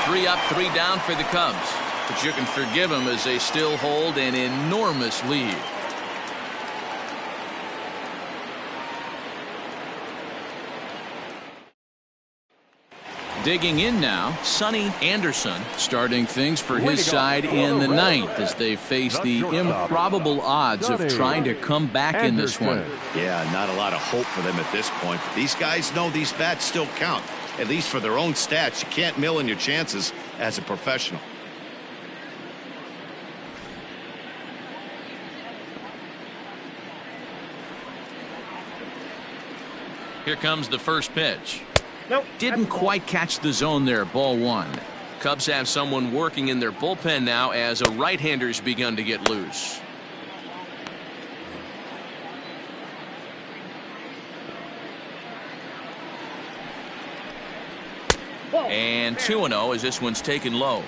3 up, 3 down for the Cubs. But you can forgive them as they still hold an enormous lead. Digging in now, Sonny Anderson starting things for his side in the 9th as they face the improbable odds of trying to come back in this one. Yeah, not a lot of hope for them at this point. But these guys know these bats still count, at least for their own stats. You can't mill in your chances as a professional. Here comes the first pitch. Nope. Didn't quite catch the zone there. Ball 1. Cubs have someone working in their bullpen now as a right-hander's begun to get loose. And 2-0 as this one's taken low.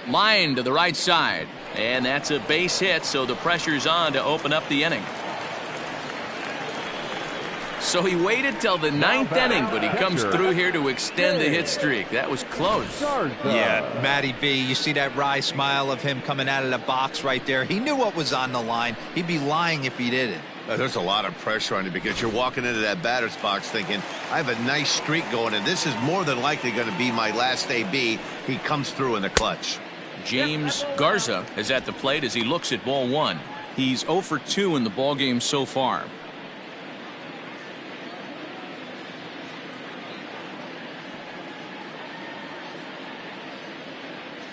Line to the right side. And that's a base hit, so the pressure's on to open up the inning. So he waited till the 9th inning, but he comes through here to extend the hit streak. That was close. Yeah, Matty B, you see that wry smile of him coming out of the box right there. He knew what was on the line. He'd be lying if he didn't. There's a lot of pressure on you because you're walking into that batter's box thinking, I have a nice streak going, and this is more than likely going to be my last AB. He comes through in the clutch. James Garza is at the plate as he looks at ball 1. He's 0 for 2 in the ballgame so far.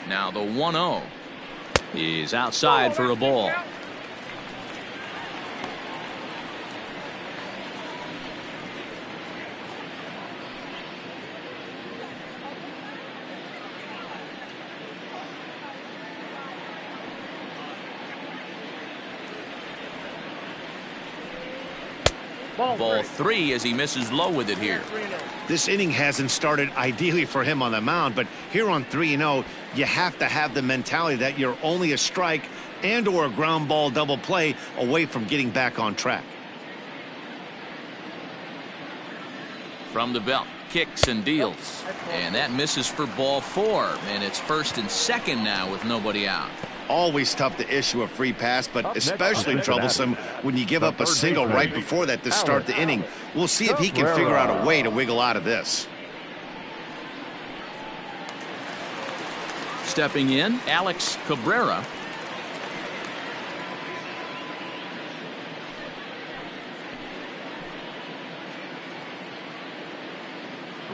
Now the 1-0 is outside for a ball. Ball 3 as he misses low with it here. This inning hasn't started ideally for him on the mound, but here on 3-0, you have to have the mentality that you're only a strike and or a ground ball double play away from getting back on track. From the belt, kicks and deals. And that misses for ball 4. And it's 1st and 2nd now with nobody out. Always tough to issue a free pass, but especially troublesome when you give up a single right before that to start the inning. We'll see if he can figure out a way to wiggle out of this. Stepping in, Alex Cabrera.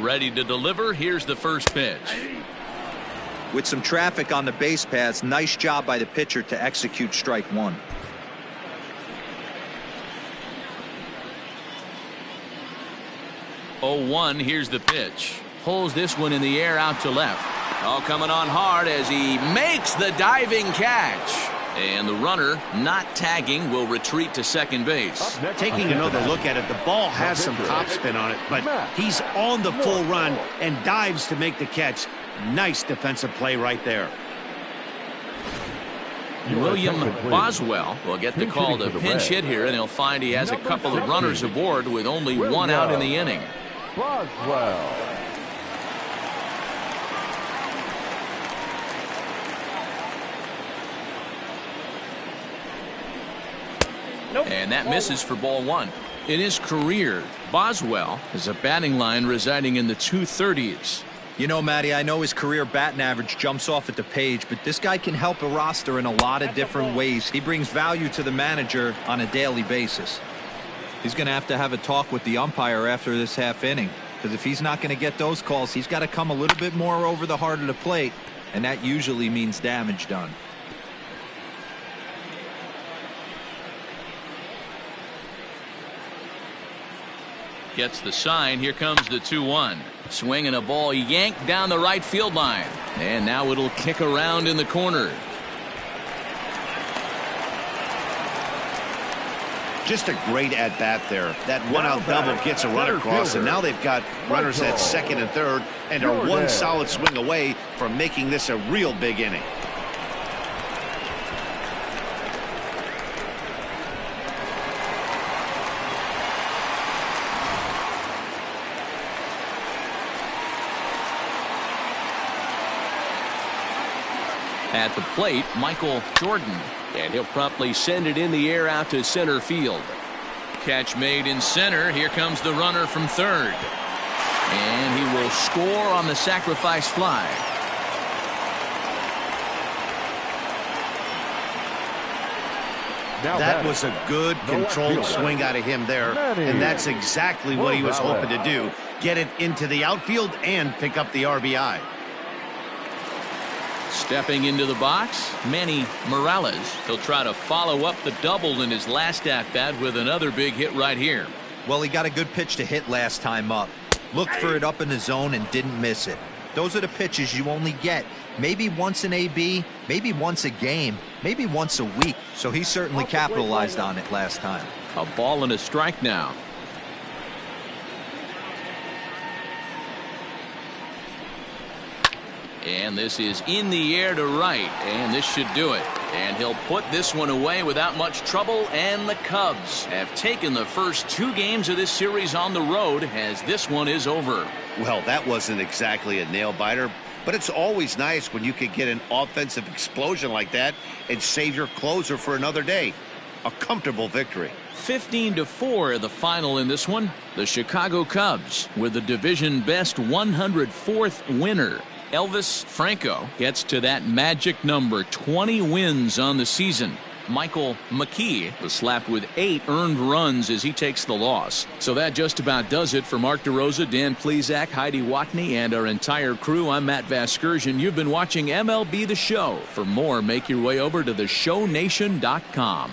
Ready to deliver. Here's the first pitch. With some traffic on the base paths, nice job by the pitcher to execute strike 1. Oh, 1. Here's the pitch. Pulls this one in the air out to left. All coming on hard as he makes the diving catch. And the runner, not tagging, will retreat to second base. Taking another look at it, the ball has some topspin on it, but he's on the full run and dives to make the catch. Nice defensive play right there. William Boswell will get the call to pinch hit here, and he'll find he has a couple of runners aboard with only 1 out in the inning. Boswell. And that misses for ball 1. In his career, Boswell has a batting line residing in the 230s. You know, Matty, I know his career batting average jumps off at the page, but this guy can help a roster in a lot of different ways. He brings value to the manager on a daily basis. He's going to have a talk with the umpire after this half inning, because if he's not going to get those calls, he's got to come a little bit more over the heart of the plate, and that usually means damage done. Gets the sign. Here comes the 2-1. Swinging a ball yanked down the right field line. And now it'll kick around in the corner. Just a great at-bat there. That one-out double gets a run across, and now they've got runners at second and third and are one solid swing away from making this a real big inning. At the plate, Michael Jordan. And he'll promptly send it in the air out to center field. Catch made in center. Here comes the runner from third. And he will score on the sacrifice fly. That was a good controlled swing out of him there, and that's exactly what he was hoping to do. Get it into the outfield and pick up the RBI. Stepping into the box, Manny Morales. He'll try to follow up the double in his last at-bat with another big hit right here. Well, he got a good pitch to hit last time up. Looked for it up in the zone and didn't miss it. Those are the pitches you only get maybe once in AB, maybe once a game, maybe once a week. So he certainly capitalized on it last time. A ball and a strike now. And this is in the air to right, and this should do it. And he'll put this one away without much trouble, and the Cubs have taken the first 2 games of this series on the road as this one is over. Well, that wasn't exactly a nail-biter, but it's always nice when you can get an offensive explosion like that and save your closer for another day. A comfortable victory. 15-4 the final in this one. The Chicago Cubs with the division best 104th winner. Elvis Franco gets to that magic number, 20 wins on the season. Michael McKee was slapped with 8 earned runs as he takes the loss. So that just about does it for Mark DeRosa, Dan Plesac, Heidi Watney, and our entire crew. I'm Matt Vasgersian. You've been watching MLB The Show. For more, make your way over to theshownation.com.